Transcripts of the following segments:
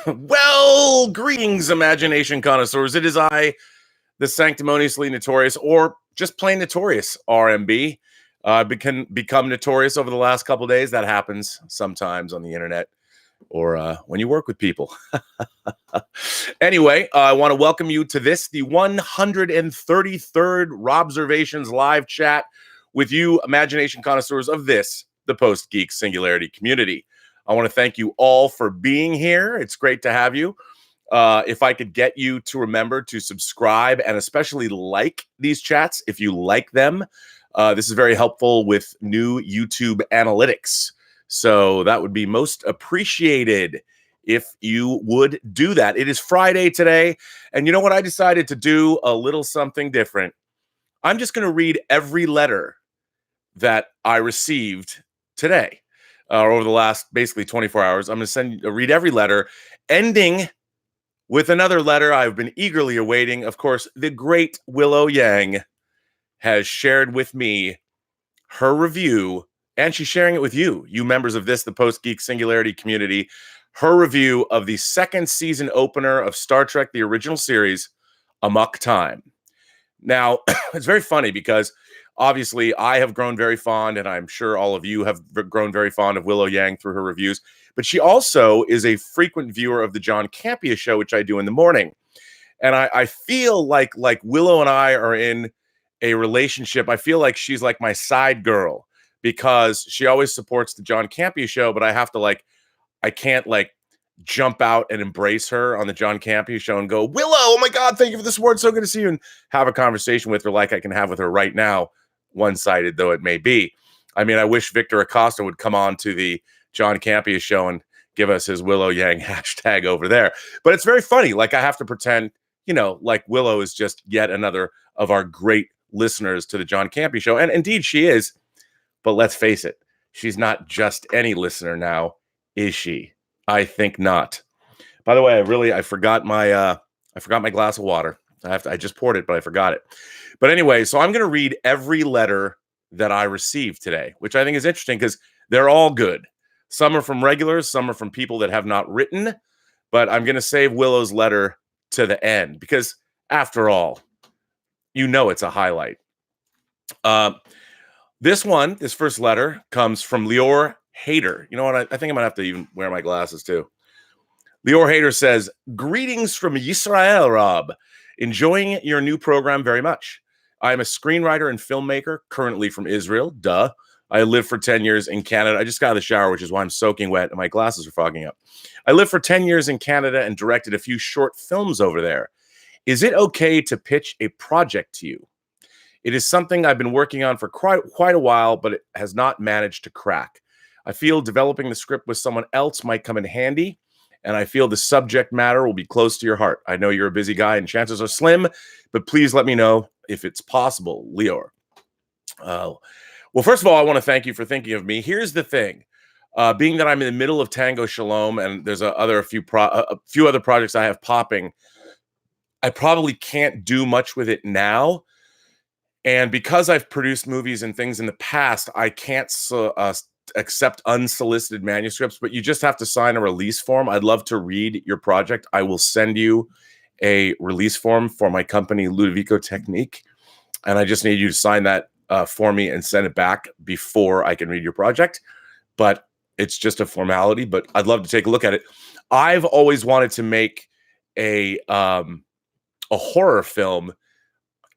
Well, greetings, imagination connoisseurs. It is I, the sanctimoniously notorious, or just plain notorious RMB. Become notorious over the last couple of days. That happens sometimes on the internet or when you work with people. Anyway, I want to welcome you to this, the 133rd Robservations live chat with you, imagination connoisseurs of this, the Post-Geek Singularity community. I want to thank you all for being here. It's great to have you. If I could get you to remember to subscribe and especially like these chats, if you like them, this is very helpful with new YouTube analytics. So that would be most appreciated if you would do that. It is Friday today. And you know what? I decided to do a little something different. I'm just going to read every letter that I received today. Over the last basically 24 hours. I'm going to read every letter, ending with another letter I've been eagerly awaiting. Of course, the great Willow Yang has shared with me her review, and she's sharing it with you, you members of this, the Post-Geek Singularity community, her review of the second season opener of Star Trek, the original series, AMOK Time. Now, it's very funny because obviously I have grown very fond, and I'm sure all of you have grown very fond of Willow Yang through her reviews, but she also is a frequent viewer of the John Campea show, which I do in the morning. And I feel like Willow and I are in a relationship. I feel like she's like my side girl because she always supports the John Campea show, but I have to I can't jump out and embrace her on the John Campea show and go, Willow, oh my God, thank you for the support. So good to see you, and have a conversation with her like I can have with her right now, one-sided though it may be. I mean, I wish Victor Acosta would come on to the John Campea show and give us his Willow Yang hashtag over there. But it's very funny. I have to pretend, like Willow is just yet another of our great listeners to the John Campea show. And indeed she is. But let's face it, she's not just any listener now, is she? I think not. By the way, I forgot my glass of water. I just poured it, but I forgot it. But anyway, so I'm going to read every letter that I received today, which I think is interesting because they're all good. Some are from regulars, some are from people that have not written, but I'm going to save Willow's letter to the end because after all, it's a highlight. This first letter comes from Lior Hader. You know what? I think I'm going to have to even wear my glasses too. Lior Hader says, greetings from Israel, Rob. Enjoying your new program very much. I am a screenwriter and filmmaker, currently from Israel. Duh. I lived for 10 years in Canada. I just got out of the shower, which is why I'm soaking wet and my glasses are fogging up. I lived for 10 years in Canada and directed a few short films over there. Is it okay to pitch a project to you? It is something I've been working on for quite a while, but it has not managed to crack. I feel developing the script with someone else might come in handy, and I feel the subject matter will be close to your heart. I know you're a busy guy and chances are slim, but please let me know if it's possible, Lior. Well, first of all, I want to thank you for thinking of me. Here's the thing. Being that I'm in the middle of Tango Shalom and there's a few other projects I have popping, I probably can't do much with it now. And because I've produced movies and things in the past, I can't accept unsolicited manuscripts, but you just have to sign a release form. I'd love to read your project. I will send you a release form for my company, Ludovico Technique. And I just need you to sign that for me and send it back before I can read your project. But it's just a formality, but I'd love to take a look at it. I've always wanted to make a horror film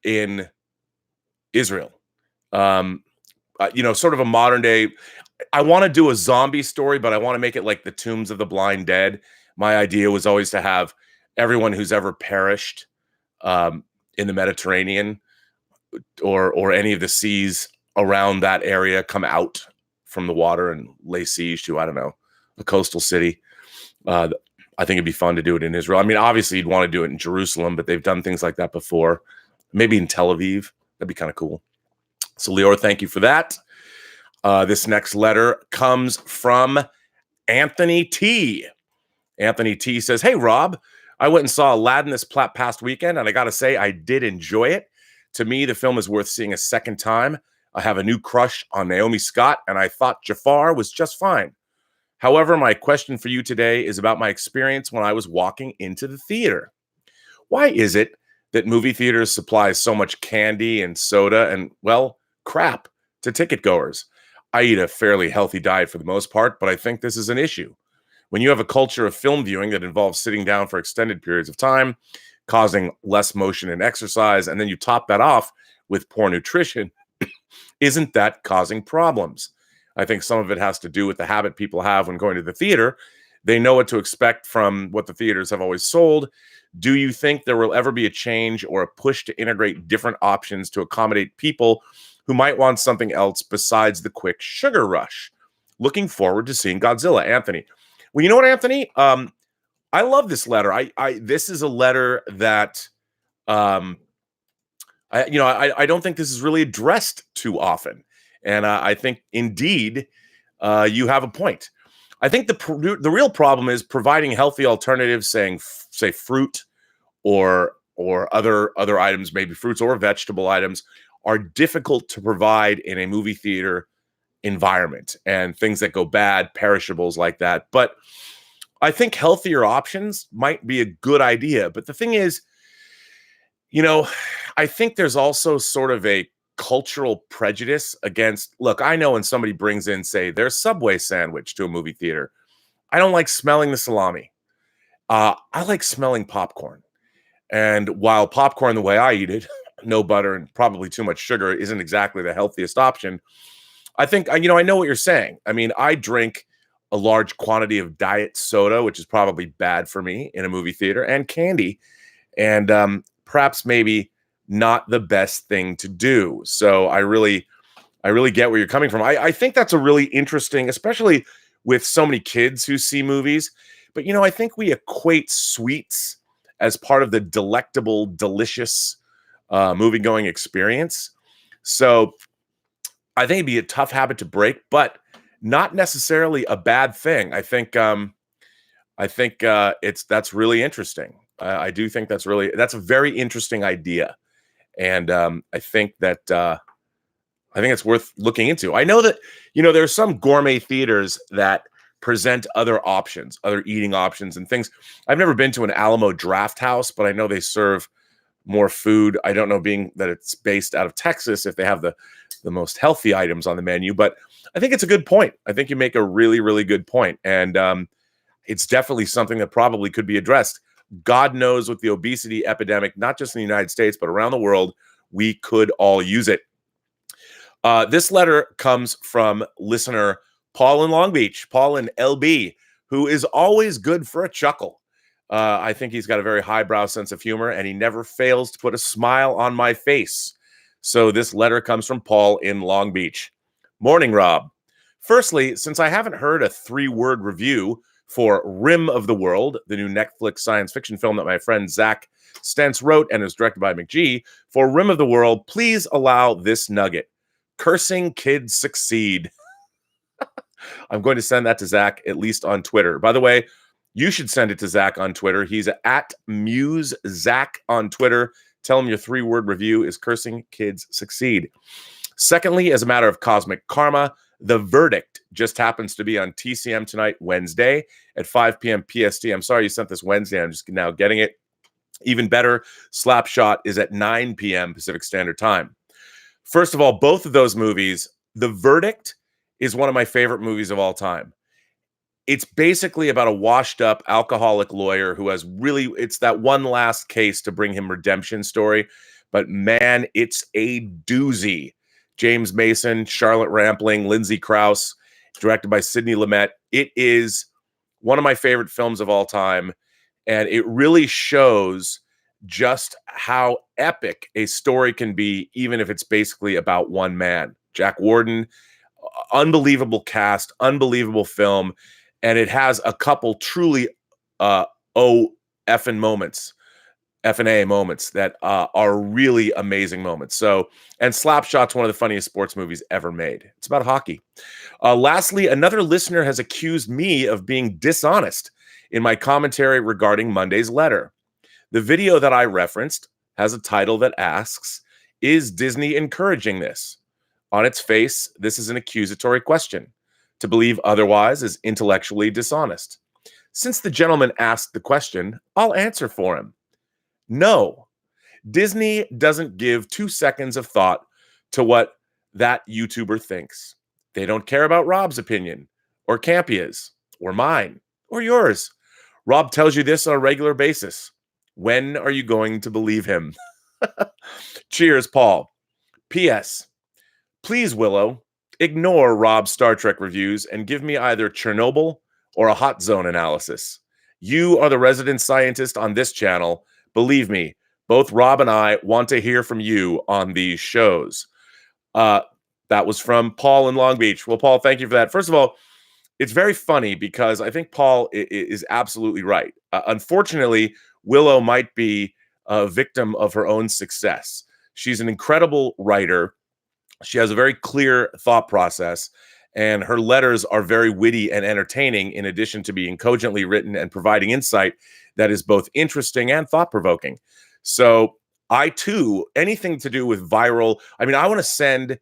in Israel. Sort of a modern day. I want to do a zombie story, but I want to make it like the Tombs of the Blind Dead. My idea was always to have everyone who's ever perished in the Mediterranean or any of the seas around that area come out from the water and lay siege to, I don't know, a coastal city. I think it'd be fun to do it in Israel. I mean, obviously you'd want to do it in Jerusalem, but they've done things like that before. Maybe in Tel Aviv. That'd be kind of cool. So, Lior, thank you for that. This next letter comes from Anthony T. Anthony T says, hey, Rob, I went and saw Aladdin this past weekend, and I got to say, I did enjoy it. To me, the film is worth seeing a second time. I have a new crush on Naomi Scott, and I thought Jafar was just fine. However, my question for you today is about my experience when I was walking into the theater. Why is it that movie theaters supply so much candy and soda and, well, crap to ticket goers? I eat a fairly healthy diet for the most part, but I think this is an issue. When you have a culture of film viewing that involves sitting down for extended periods of time, causing less motion and exercise, and then you top that off with poor nutrition, isn't that causing problems? I think some of it has to do with the habit people have when going to the theater. They know what to expect from what the theaters have always sold. Do you think there will ever be a change or a push to integrate different options to accommodate people who might want something else besides the quick sugar rush? Looking forward to seeing Godzilla, Anthony. Well, you know what, Anthony? I love this letter. This is a letter that I don't think this is really addressed too often, and I think indeed you have a point. I think the real problem is providing healthy alternatives, say fruit or other items, maybe fruits or vegetable items, are difficult to provide in a movie theater environment, and things that go bad, perishables like that. But I think healthier options might be a good idea. But the thing is, I think there's also sort of a cultural prejudice against, look, I know when somebody brings in, say, their Subway sandwich to a movie theater, I don't like smelling the salami. I like smelling popcorn. And while popcorn, the way I eat it, no butter and probably too much sugar, isn't exactly the healthiest option, I think, I know what you're saying. I mean, I drink a large quantity of diet soda, which is probably bad for me in a movie theater, and candy. And perhaps maybe not the best thing to do. So I really get where you're coming from. I think that's a really interesting, especially with so many kids who see movies. But, I think we equate sweets as part of the delectable, delicious movie-going experience. So I think it'd be a tough habit to break, but not necessarily a bad thing. I think that's really interesting. I do think that's a very interesting idea, and I think it's worth looking into. I know that there's some gourmet theaters that present other options, other eating options and things. I've never been to an Alamo Draft House, but I know they serve more food. I don't know, being that it's based out of Texas, if they have the most healthy items on the menu, but I think it's a good point. I think you make a really, really good point. And it's definitely something that probably could be addressed. God knows, with the obesity epidemic, not just in the United States, but around the world, we could all use it. This letter comes from listener Paul in Long Beach, Paul in LB, who is always good for a chuckle. I think he's got a very highbrow sense of humor, and he never fails to put a smile on my face. So this letter comes from Paul in Long Beach. Morning, Rob. Firstly, since I haven't heard a 3-word review for Rim of the World, the new Netflix science fiction film that my friend Zach Stentz wrote and is directed by McG, for Rim of the World, please allow this nugget. Cursing kids succeed. I'm going to send that to Zach, at least on Twitter. By the way, you should send it to Zach on Twitter. He's at MuseZach on Twitter. Tell him your 3-word review is Cursing Kids Succeed. Secondly, as a matter of cosmic karma, The Verdict just happens to be on TCM tonight, Wednesday, at 5 p.m. PST. I'm sorry you sent this Wednesday. I'm just now getting it. Even better, Slapshot is at 9 p.m. Pacific Standard Time. First of all, both of those movies, The Verdict is one of my favorite movies of all time. It's basically about a washed-up alcoholic lawyer who has it's that one last case to bring him redemption story. But man, it's a doozy. James Mason, Charlotte Rampling, Lindsay Krause, directed by Sidney Lumet. It is one of my favorite films of all time, and it really shows just how epic a story can be, even if it's basically about one man. Jack Warden, unbelievable cast, unbelievable film, and it has a couple truly effing moments, F&A moments that are really amazing moments. So, and Slapshot's one of the funniest sports movies ever made. It's about hockey. Lastly, another listener has accused me of being dishonest in my commentary regarding Monday's letter. The video that I referenced has a title that asks, "Is Disney encouraging this?" On its face, this is an accusatory question. To believe otherwise is intellectually dishonest. Since the gentleman asked the question, I'll answer for him. No, Disney doesn't give 2 seconds of thought to what that YouTuber thinks. They don't care about Rob's opinion, or Campia's, or mine, or yours. Rob tells you this on a regular basis. When are you going to believe him? Cheers, Paul. P.S. Please, Willow, ignore Rob's Star Trek reviews and give me either Chernobyl or a hot zone analysis. You are the resident scientist on this channel. Believe me, both Rob and I want to hear from you on these shows. That was from Paul in Long Beach. Well, Paul, thank you for that. First of all, it's very funny because I think Paul is absolutely right. Unfortunately, Willow might be a victim of her own success. She's an incredible writer. She has a very clear thought process, and her letters are very witty and entertaining, in addition to being cogently written and providing insight that is both interesting and thought-provoking. So I, too, anything to do with viral, I mean, I want to send,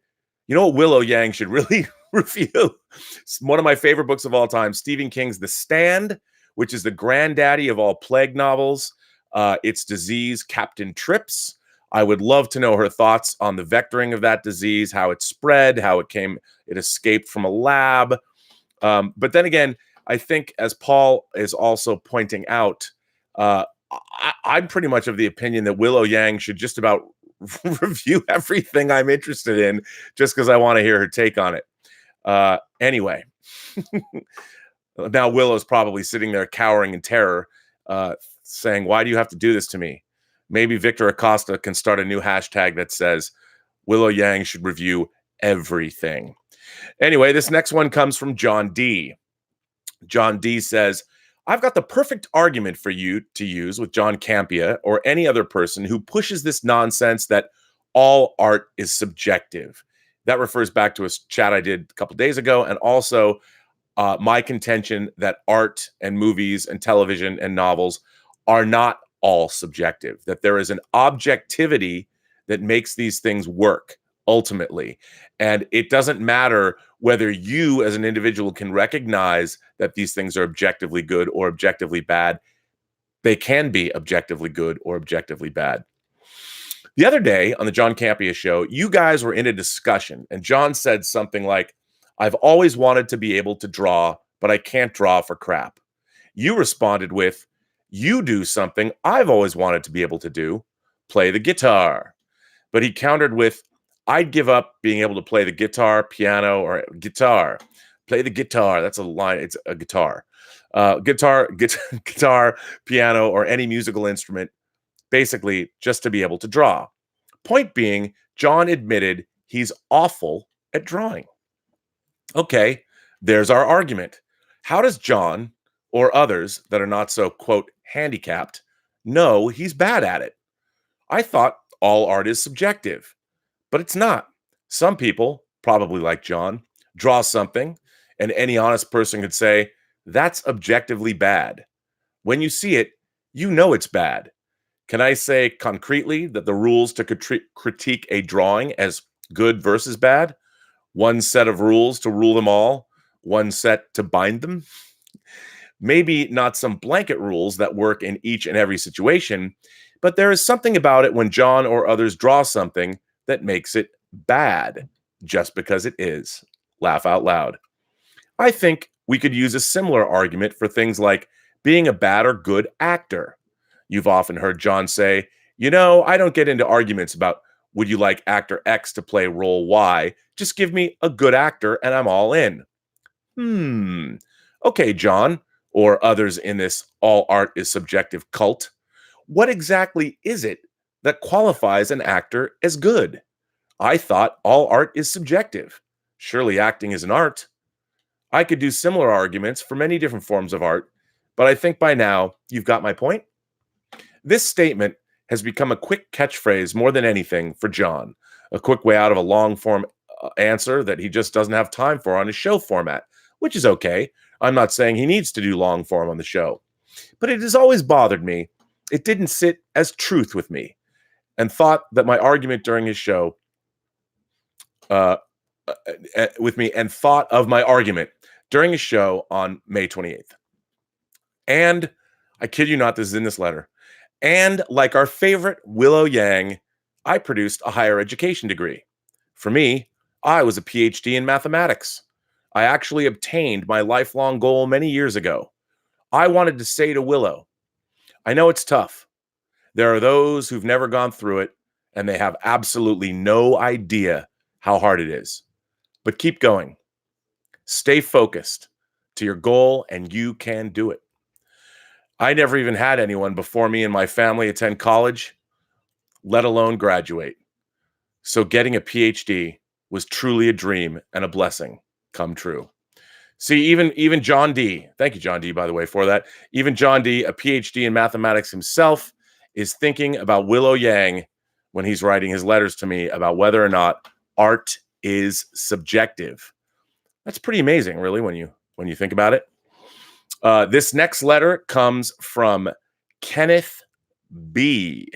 you know what Willow Yang should really review? It's one of my favorite books of all time, Stephen King's The Stand, which is the granddaddy of all plague novels. Its disease, Captain Trips. I would love to know her thoughts on the vectoring of that disease, how it spread, how it escaped from a lab. But then again, I think, as Paul is also pointing out, I'm pretty much of the opinion that Willow Yang should just about review everything I'm interested in just because I want to hear her take on it. Anyway, now Willow's probably sitting there cowering in terror, saying, why do you have to do this to me? Maybe Victor Acosta can start a new hashtag that says Willow Yang should review everything. Anyway, this next one comes from John D. John D says, I've got the perfect argument for you to use with John Campia or any other person who pushes this nonsense that all art is subjective. That refers back to a chat I did a couple days ago, and also my contention that art and movies and television and novels are not all subjective, that there is an objectivity that makes these things work ultimately. And it doesn't matter whether you as an individual can recognize that these things are objectively good or objectively bad. They can be objectively good or objectively bad. The other day on the John Campia show, you guys were in a discussion, and John said something like, I've always wanted to be able to draw, but I can't draw for crap. You responded with, you do something I've always wanted to be able to do, play the guitar. But he countered with, I'd give up being able to play the guitar, piano, or guitar. Play the guitar. That's a line. It's a guitar. Guitar, piano, or any musical instrument, basically just to be able to draw. Point being, John admitted he's awful at drawing. Okay, there's our argument. How does John or others that are not so, quote, handicapped know he's bad at it? I thought all art is subjective, but it's not. Some people, probably like John, draw something, and any honest person could say, that's objectively bad. When you see it, you know it's bad. Can I say concretely that the rules to critique a drawing as good versus bad? One set of rules to rule them all, one set to bind them? Maybe not some blanket rules that work in each and every situation, but there is something about it when John or others draw something that makes it bad, just because it is. Laugh out loud. I think we could use a similar argument for things like being a bad or good actor. You've often heard John say, you know, I don't get into arguments about would you like actor X to play role Y? Just give me a good actor and I'm all in. Okay, John, or others in this all art is subjective cult. What exactly is it that qualifies an actor as good? I thought all art is subjective. Surely acting is an art. I could do similar arguments for many different forms of art, but I think by now you've got my point. This statement has become a quick catchphrase more than anything for John, a quick way out of a long-form answer that he just doesn't have time for on his show format, which is okay. I'm not saying he needs to do long-form on the show, but it has always bothered me. It didn't sit as truth with me, and thought that my argument during his show with me and thought of my argument during a show on May 28th. And I kid you not, this is in this letter. And like our favorite Willow Yang, I produced a higher education degree. For me, I was a PhD in mathematics. I actually obtained my lifelong goal many years ago. I wanted to say to Willow, I know it's tough. There are those who've never gone through it, and they have absolutely no idea how hard it is. But keep going. Stay focused to your goal, and you can do it. I never even had anyone before me in my family attend college, let alone graduate. So getting a PhD was truly a dream and a blessing come true. See, even John D, thank you, John D, by the way, for that. Even John D, a PhD in mathematics himself, is thinking about Willow Yang when he's writing his letters to me about whether or not art is subjective. That's pretty amazing, really, when you think about it. This next letter comes from Kenneth B.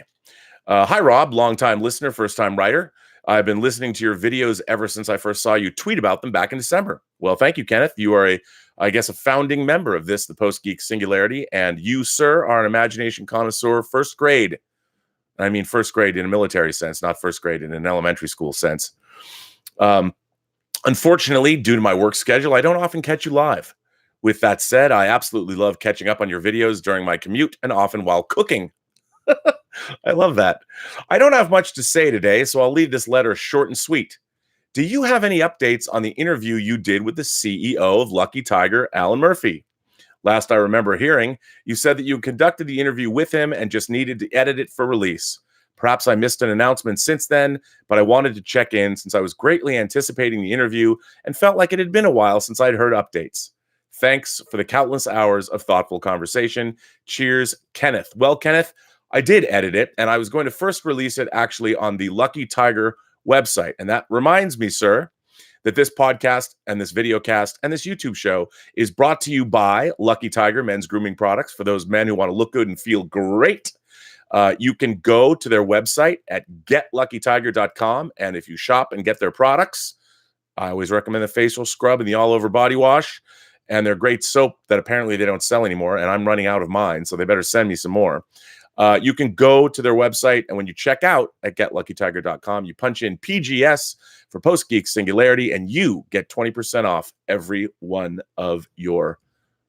Hi, Rob, longtime listener, first-time writer. I've been listening to your videos ever since I first saw you tweet about them back in December. Well, thank you, Kenneth. You are, I guess, a founding member of the Post-Geek Singularity, and you, sir, are an imagination connoisseur first grade. I mean first grade in a military sense, not first grade in an elementary school sense. Unfortunately, due to my work schedule, I don't often catch you live. With that said, I absolutely love catching up on your videos during my commute and often while cooking. I love that. I don't have much to say today, so I'll leave this letter short and sweet. Do you have any updates on the interview you did with the CEO of Lucky Tiger, Alan Murphy? Last I remember hearing, you said that you conducted the interview with him and just needed to edit it for release. Perhaps I missed an announcement since then, but I wanted to check in since I was greatly anticipating the interview and felt like it had been a while since I'd heard updates. Thanks for the countless hours of thoughtful conversation. Cheers, Kenneth. Well, Kenneth, I did edit it, and I was going to first release it actually on the Lucky Tiger website. And that reminds me, sir, that this podcast and this video cast and this YouTube show is brought to you by Lucky Tiger Men's Grooming Products. For those men who want to look good and feel great, you can go to their website at getluckytiger.com. And if you shop and get their products, I always recommend the facial scrub and the all-over body wash and their great soap that apparently they don't sell anymore. And I'm running out of mine, so they better send me some more. You can go to their website, and when you check out at getluckytiger.com, you punch in PGS for Post-Geek Singularity, and you get 20% off every one of your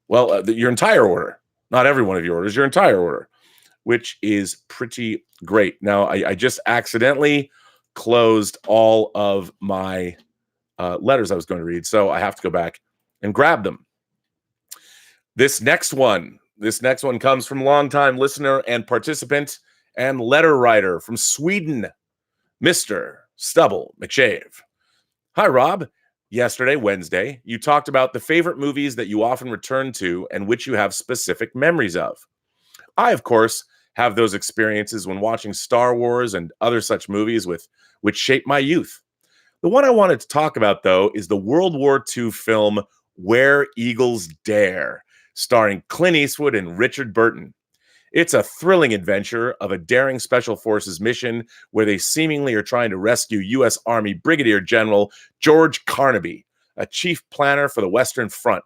entire order. Not every one of your orders, your entire order, which is pretty great. Now, I just accidentally closed all of my letters I was going to read, so I have to go back and grab them. This next one comes from longtime listener and participant and letter writer from Sweden, Mr. Stubble McShave. Hi, Rob. Yesterday, Wednesday, you talked about the favorite movies that you often return to and which you have specific memories of. I, of course, have those experiences when watching Star Wars and other such movies which shaped my youth. The one I wanted to talk about, though, is the World War II film Where Eagles Dare, starring Clint Eastwood and Richard Burton. It's a thrilling adventure of a daring special forces mission where they seemingly are trying to rescue U.S. Army Brigadier General George Carnaby, a chief planner for the Western Front.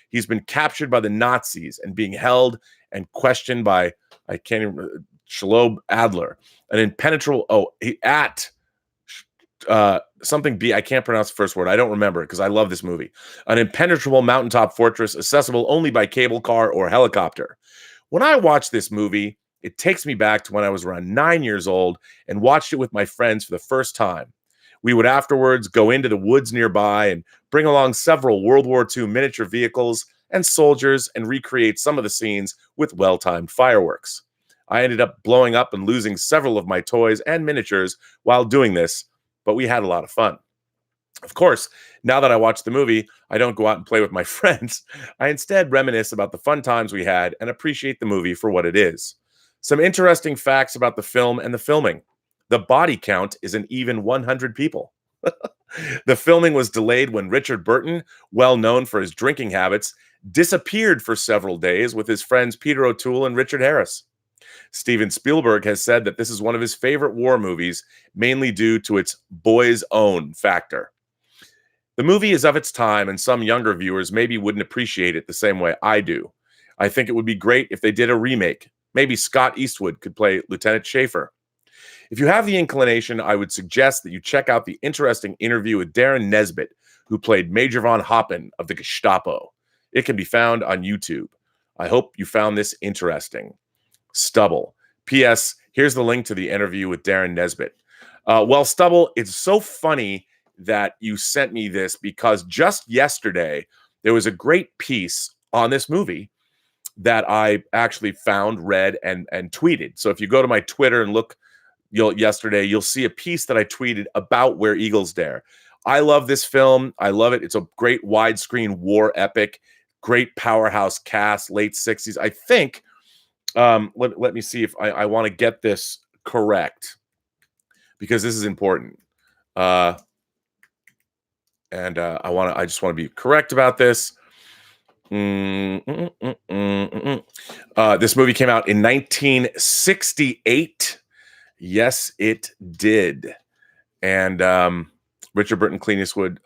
He's been captured by the Nazis and being held and questioned by, Shalob Adler, an impenetrable, something B. I can't pronounce the first word. I don't remember it because I love this movie. An impenetrable mountaintop fortress accessible only by cable car or helicopter. When I watch this movie, it takes me back to when I was around 9 years old and watched it with my friends for the first time. We would afterwards go into the woods nearby and bring along several World War II miniature vehicles and soldiers and recreate some of the scenes with well-timed fireworks. I ended up blowing up and losing several of my toys and miniatures while doing this, but we had a lot of fun. Of course, now that I watch the movie, I don't go out and play with my friends. I instead reminisce about the fun times we had and appreciate the movie for what it is. Some interesting facts about the film and the filming. The body count is an even 100 people. The filming was delayed when Richard Burton, well known for his drinking habits, disappeared for several days with his friends Peter O'Toole and Richard Harris. Steven Spielberg has said that this is one of his favorite war movies, mainly due to its boys' own factor. The movie is of its time, and some younger viewers maybe wouldn't appreciate it the same way I do. I think it would be great if they did a remake. Maybe Scott Eastwood could play Lieutenant Schaefer. If you have the inclination, I would suggest that you check out the interesting interview with Darren Nesbitt, who played Major von Hoppen of the Gestapo. It can be found on YouTube. I hope you found this interesting. Stubble. P.S. Here's the link to the interview with Darren Nesbitt. Well, Stubble, it's so funny that you sent me this because just yesterday there was a great piece on this movie that I actually found, read, and tweeted. So if you go to my Twitter and look yesterday, you'll see a piece that I tweeted about Where Eagles Dare. I love this film. I love it. It's a great widescreen war epic, great powerhouse cast, late 60s. I think, let me see if I want to get this correct because this is important. I just want to be correct about this. This movie came out in 1968. Yes, it did. And Richard Burton, Clint Eastwood,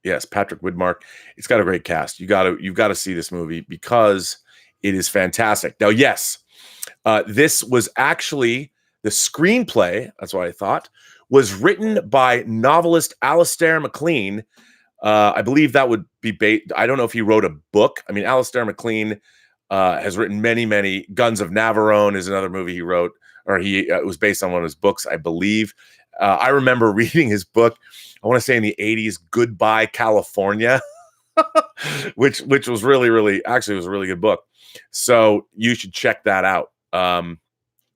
yes, Patrick Widmark. It's got a great cast. You've got to see this movie because it is fantastic. Now, yes, this was actually the screenplay. That's what I thought was written by novelist Alistair MacLean. I believe that would be I don't know if he wrote a book. I mean, Alistair MacLean has written many. Guns of Navarone is another movie he wrote, or it was based on one of his books, I believe. I remember reading his book, I want to say in the 80s, Goodbye, California, which was really, actually, it was a really good book. So you should check that out.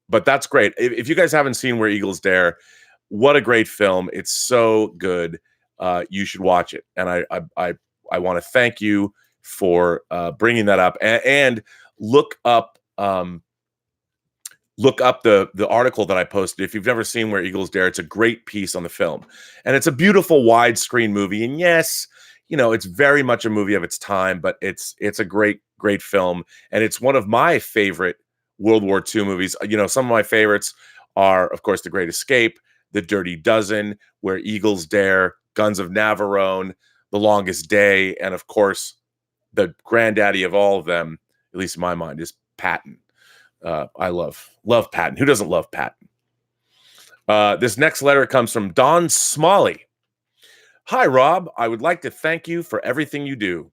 But that's great. If you guys haven't seen Where Eagles Dare, what a great film. It's so good. You should watch it. And I want to thank you for bringing that up and look up the article that I posted. If you've never seen Where Eagles Dare, it's a great piece on the film. And it's a beautiful widescreen movie. And yes, it's very much a movie of its time, but it's a great film. And it's one of my favorite World War II movies. Some of my favorites are, of course, The Great Escape, The Dirty Dozen, Where Eagles Dare, Guns of Navarone, The Longest Day, and of course, the granddaddy of all of them, at least in my mind, is Patton. I love Patton. Who doesn't love Patton? This next letter comes from Don Smalley. Hi, Rob. I would like to thank you for everything you do.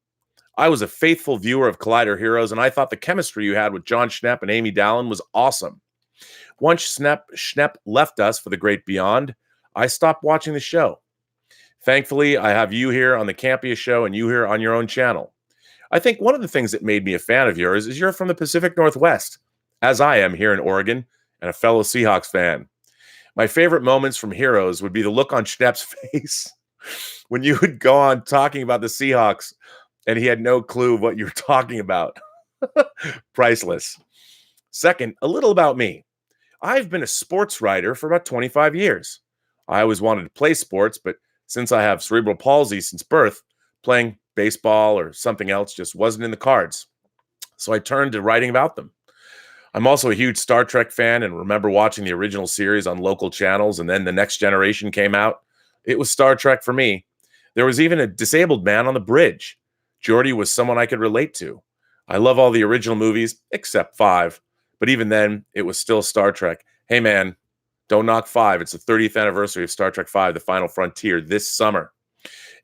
I was a faithful viewer of Collider Heroes, and I thought the chemistry you had with John Schnepp and Amy Dallin was awesome. Once Schnepp left us for the great beyond, I stopped watching the show. Thankfully, I have you here on the Campia show and you here on your own channel. I think one of the things that made me a fan of yours is you're from the Pacific Northwest, as I am here in Oregon, and a fellow Seahawks fan. My favorite moments from Heroes would be the look on Schnepp's face when you would go on talking about the Seahawks and he had no clue what you were talking about. Priceless. Second, a little about me. I've been a sports writer for about 25 years. I always wanted to play sports, but since I have cerebral palsy since birth, playing baseball or something else just wasn't in the cards. So I turned to writing about them. I'm also a huge Star Trek fan and remember watching the original series on local channels, and then The Next Generation came out. It was Star Trek for me. There was even a disabled man on the bridge. Geordi was someone I could relate to. I love all the original movies, except 5. But even then, it was still Star Trek. Hey, man, don't knock 5. It's the 30th anniversary of Star Trek V, The Final Frontier, this summer.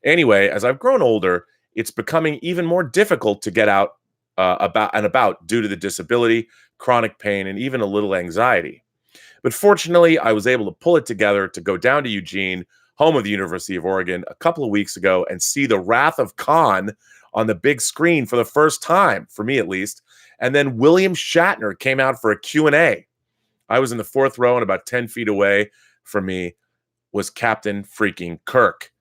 Anyway, as I've grown older, it's becoming even more difficult to get out about due to the disability, chronic pain, and even a little anxiety. But fortunately, I was able to pull it together to go down to Eugene, home of the University of Oregon, a couple of weeks ago and see The Wrath of Khan on the big screen for the first time, for me at least. And then William Shatner came out for a Q&A. I was in the 4th row, and about 10 feet away from me was Captain freaking Kirk.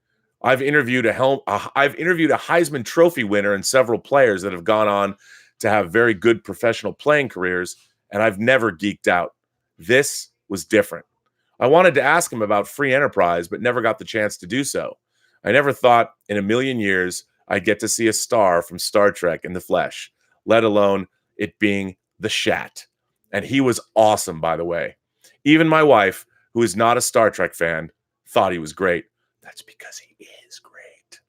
I've interviewed a Heisman Trophy winner and several players that have gone on to have very good professional playing careers, and I've never geeked out. This was different. I wanted to ask him about free enterprise, but never got the chance to do so. I never thought in a million years I'd get to see a star from Star Trek in the flesh, let alone it being the Shat. And he was awesome, by the way. Even my wife, who is not a Star Trek fan, thought he was great. That's because he is great.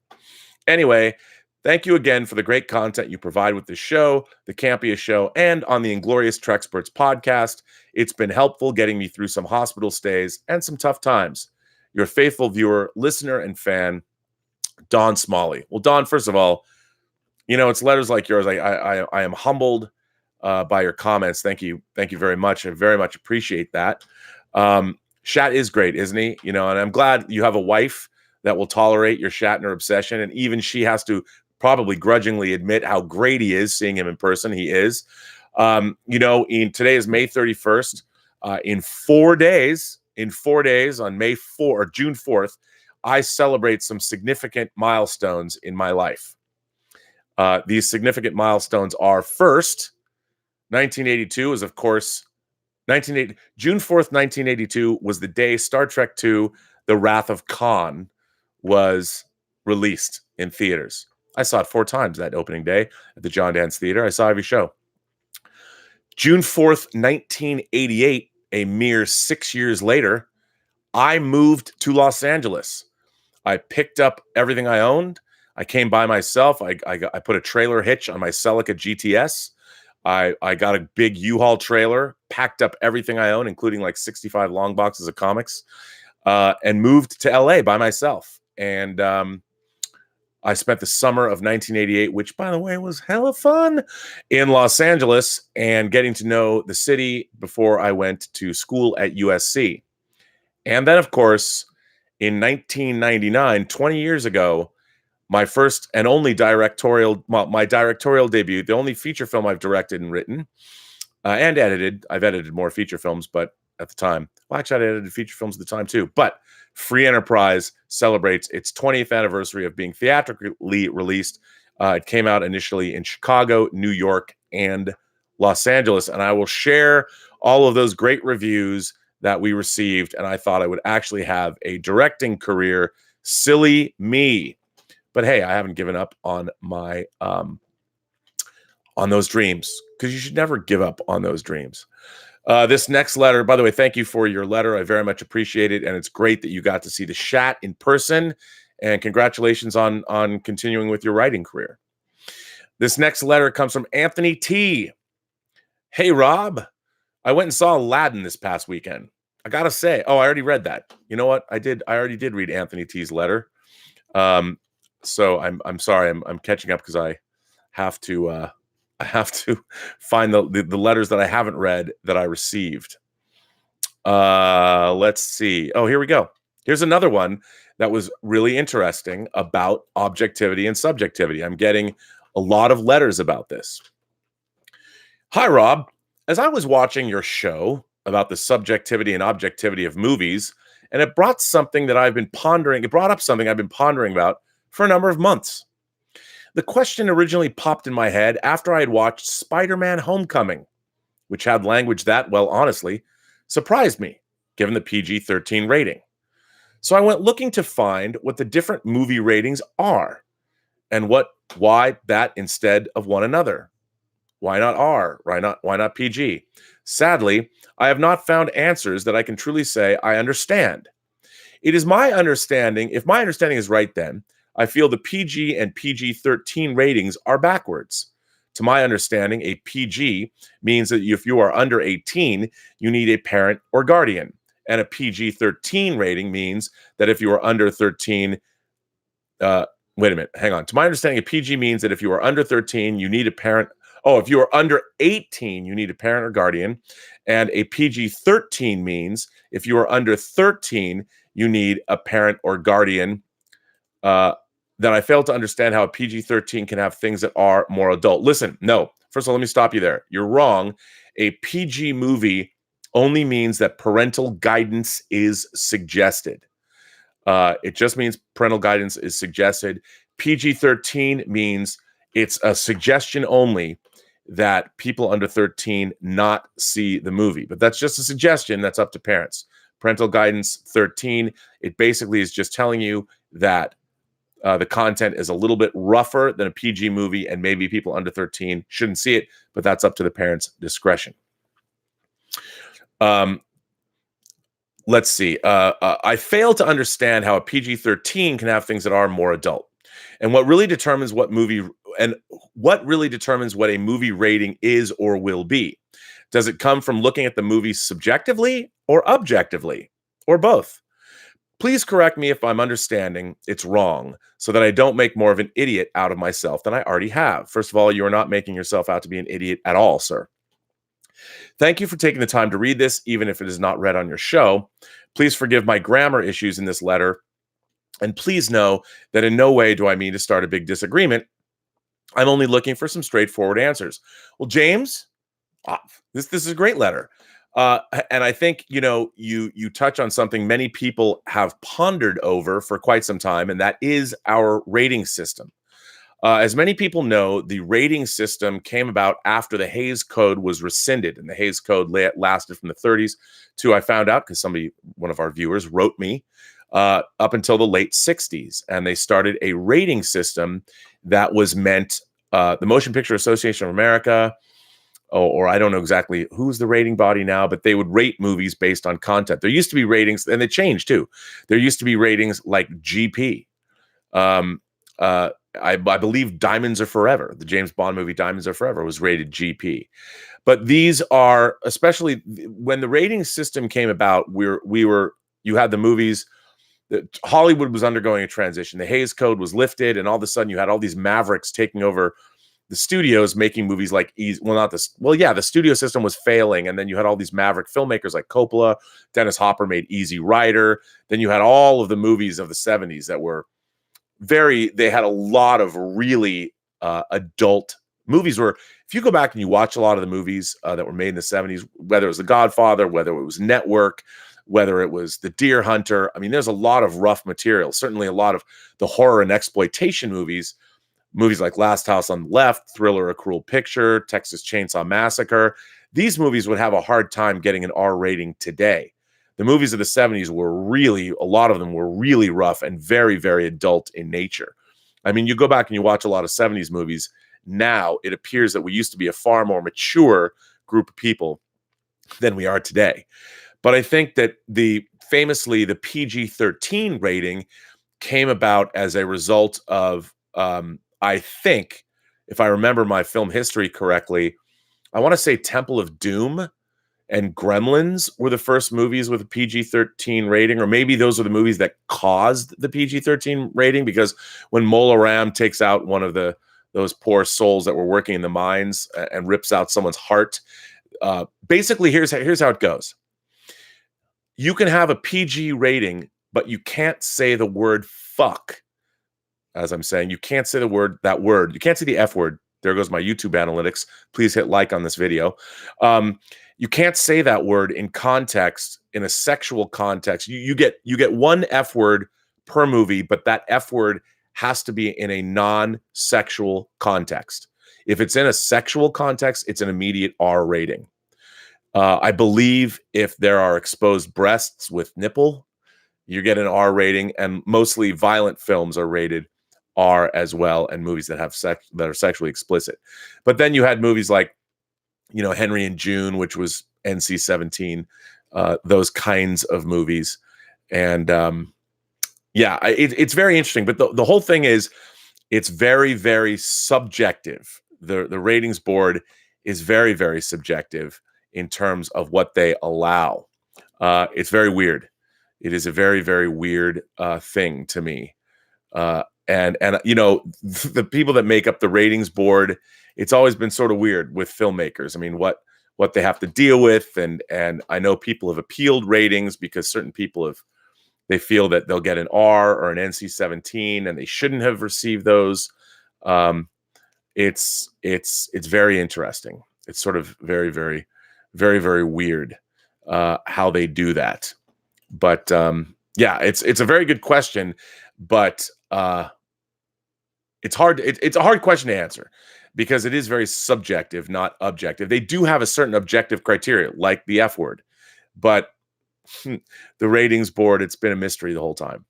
Anyway, thank you again for the great content you provide with the show, the Campiest Show, and on the Inglorious Trexperts podcast. It's been helpful getting me through some hospital stays and some tough times. Your faithful viewer, listener, and fan, Don Smalley. Well, Don, first of all, it's letters like yours. I am humbled by your comments. Thank you very much. I very much appreciate that. Shat is great, isn't he? And I'm glad you have a wife that will tolerate your Shatner obsession, and even she has to probably grudgingly admit how great he is. Seeing him in person, he is. Today is May 31st. In 4 days, on May 4 or June 4th, I celebrate some significant milestones in my life. These significant milestones are, first, 1982 is, of course, June 4th, 1982 was the day Star Trek II, The Wrath of Khan was released in theaters. I saw it 4 times that opening day at the John Dance Theater. I saw every show. June 4th, 1988, a mere 6 years later, I moved to Los Angeles. I picked up everything I owned. I came by myself. I put a trailer hitch on my Celica GTS. I got a big U-Haul trailer, packed up everything I own, including like 65 long boxes of comics, and moved to LA by myself. And I spent the summer of 1988, which, by the way, was hella fun, in Los Angeles and getting to know the city before I went to school at USC. And then, of course, in 1999, 20 years ago, my first and only my directorial debut, the only feature film I've directed and written and edited. I've edited more feature films, but at the time, well, actually, I edited feature films at the time too. But Free Enterprise celebrates its 20th anniversary of being theatrically released. It came out initially in Chicago, New York, and Los Angeles. And I will share all of those great reviews that we received. And I thought I would actually have a directing career. Silly me. But hey, I haven't given up on my on those dreams, because you should never give up on those dreams. This next letter, by the way, thank you for your letter. I very much appreciate it, and it's great that you got to see the Shat in person. And congratulations on continuing with your writing career. This next letter comes from Anthony T. Hey, Rob, I went and saw Aladdin this past weekend. I gotta say, I already read that. You know what? I already did read Anthony T's letter. So I'm sorry, I'm catching up because I have to find the letters that I haven't read that I received. Let's see. Oh, here we go. Here's another one that was really interesting about objectivity and subjectivity. I'm getting a lot of letters about this. Hi, Rob. As I was watching your show about the subjectivity and objectivity of movies, and it brought up something I've been pondering about for a number of months. The question originally popped in my head after I had watched Spider-Man: Homecoming, which had language that, well, honestly, surprised me, given the PG-13 rating. So I went looking to find what the different movie ratings are, and why that instead of one another. Why not R? Why not PG? Sadly, I have not found answers that I can truly say I understand. It is my understanding, if my understanding is right then, I feel the PG and PG-13 ratings are backwards. To my understanding, a PG means that if you are under 18, you need a parent or guardian. And a PG-13 rating means that if you are under 13, wait a minute, hang on. To my understanding, a PG means that if you are under 13, you need a parent. Oh, if you are under 18, you need a parent or guardian. And a PG-13 means if you are under 13, you need a parent or guardian. Then I fail to understand how a PG-13 can have things that are more adult. Listen, no. First of all, let me stop you there. You're wrong. A PG movie only means that parental guidance is suggested. It just means parental guidance is suggested. PG-13 means it's a suggestion only that people under 13 not see the movie. But that's just a suggestion. That's up to parents. Parental guidance 13, it basically is just telling you that the content is a little bit rougher than a PG movie, and maybe people under 13 shouldn't see it, but that's up to the parents' discretion. Let's see. I fail to understand how a PG-13 can have things that are more adult. And what really determines what a movie rating is or will be? Does it come from looking at the movie subjectively or objectively, or both? Please correct me if I'm understanding it's wrong so that I don't make more of an idiot out of myself than I already have. First of all, you are not making yourself out to be an idiot at all, sir. Thank you for taking the time to read this, even if it is not read on your show. Please forgive my grammar issues in this letter, and please know that in no way do I mean to start a big disagreement. I'm only looking for some straightforward answers. Well, James, this is a great letter. And I think, you touch on something many people have pondered over for quite some time, and that is our rating system. As many people know, the rating system came about after the Hays Code was rescinded, and the Hays Code lasted from the 30s to, I found out because one of our viewers wrote me, up until the late 60s, and they started a rating system that was meant, the Motion Picture Association of America, or I don't know exactly who's the rating body now, but they would rate movies based on content. There used to be ratings, and they changed too. There used to be ratings like GP. I believe Diamonds Are Forever, the James Bond movie Diamonds Are Forever, was rated GP. But these are, especially when the rating system came about, you had the movies. Hollywood was undergoing a transition. The Hays Code was lifted, and all of a sudden you had all these mavericks taking over the studios, making movies like the studio system was failing, and then you had all these maverick filmmakers like Coppola. Dennis Hopper made Easy Rider. Then you had all of the movies of the 70s that were they had a lot of really adult movies. Where if you go back and you watch a lot of the movies that were made in the 70s, whether it was The Godfather, whether it was Network, whether it was The Deer Hunter, I mean, there's a lot of rough material. Certainly a lot of the horror and exploitation movies like Last House on the Left, Thriller, A Cruel Picture, Texas Chainsaw Massacre. These movies would have a hard time getting an R rating today. The movies of the 70s a lot of them were really rough and very, very adult in nature. I mean, you go back and you watch a lot of 70s movies. Now it appears that we used to be a far more mature group of people than we are today. But I think that famously the PG-13 rating came about as a result of, I think, if I remember my film history correctly, I want to say Temple of Doom and Gremlins were the first movies with a PG-13 rating, or maybe those are the movies that caused the PG-13 rating, because when Mola Ram takes out one of those poor souls that were working in the mines and rips out someone's heart, basically here's how it goes. You can have a PG rating, but you can't say the word fuck. As I'm saying, you can't say that word. You can't say the F word. There goes my YouTube analytics. Please hit like on this video. You can't say that word in context, in a sexual context. You get one F word per movie, but that F word has to be in a non-sexual context. If it's in a sexual context, it's an immediate R rating. I believe if there are exposed breasts with nipple, you get an R rating, and mostly violent films are rated R as well, and movies that have sex that are sexually explicit. But then you had movies like, Henry and June, which was NC-17, those kinds of movies. And it's very interesting. But the whole thing is, it's very, very subjective. The ratings board is very, very subjective in terms of what they allow. It's very weird. It is a very, very weird thing to me. And the people that make up the ratings board, it's always been sort of weird with filmmakers. I mean, what they have to deal with, and I know people have appealed ratings because certain people they feel that they'll get an R or an NC-17 and they shouldn't have received those. It's very interesting. It's sort of very, very, very, very weird how they do that. But it's a very good question, but it's hard. It's a hard question to answer because it is very subjective, not objective. They do have a certain objective criteria, like the F word, but the ratings board, it's been a mystery the whole time.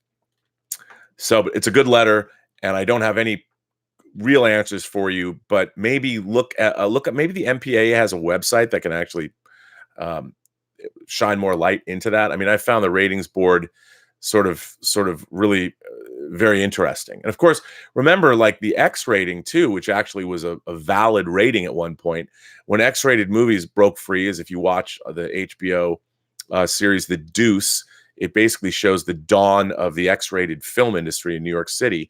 So it's a good letter, and I don't have any real answers for you, but maybe look at maybe the MPA has a website that can actually shine more light into that. I mean, I found the ratings board sort of really very interesting. And of course, remember like the X rating too, which actually was a valid rating at one point. When X-rated movies broke free, as if you watch the HBO series The Deuce, it basically shows the dawn of the X-rated film industry in New York City.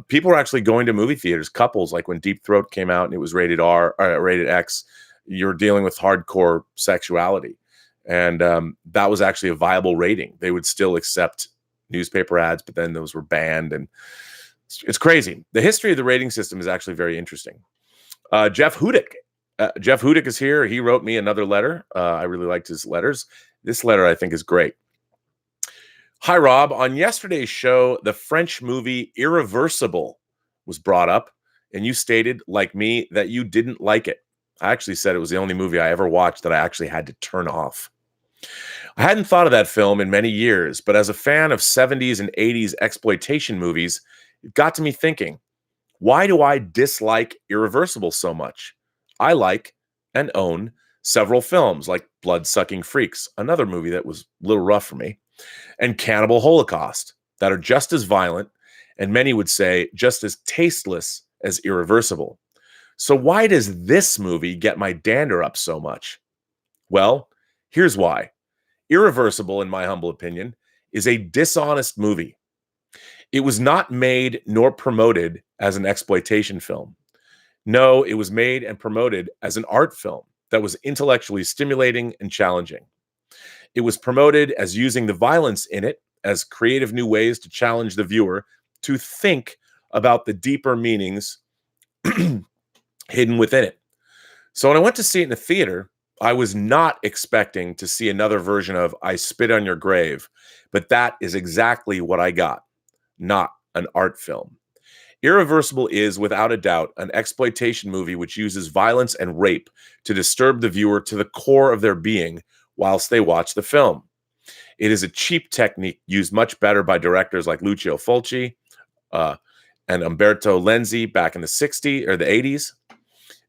People were actually going to movie theaters, couples, like when Deep Throat came out and it was rated R, rated X, you're dealing with hardcore sexuality. And that was actually a viable rating. They would still accept newspaper ads, but then those were banned. And it's crazy. The history of the rating system is actually very interesting. Jeff Hudick. Jeff Hudick is here. He wrote me another letter. I really liked his letters. This letter, I think, is great. Hi, Rob. On yesterday's show, the French movie Irreversible was brought up, and you stated, like me, that you didn't like it. I actually said it was the only movie I ever watched that I actually had to turn off. I hadn't thought of that film in many years, but as a fan of 70s and 80s exploitation movies, it got to me thinking, why do I dislike Irreversible so much? I like and own several films like Blood-Sucking Freaks, another movie that was a little rough for me, and Cannibal Holocaust, that are just as violent, and many would say just as tasteless as Irreversible. So why does this movie get my dander up so much? Well, here's why. Irreversible, in my humble opinion, is a dishonest movie. It was not made nor promoted as an exploitation film. No, it was made and promoted as an art film that was intellectually stimulating and challenging. It was promoted as using the violence in it as creative new ways to challenge the viewer to think about the deeper meanings hidden within it. So when I went to see it in the theater, I was not expecting to see another version of I Spit on Your Grave, but that is exactly what I got, not an art film. Irreversible is, without a doubt, an exploitation movie which uses violence and rape to disturb the viewer to the core of their being whilst they watch the film. It is a cheap technique used much better by directors like Lucio Fulci and Umberto Lenzi back in the 60s or the 80s.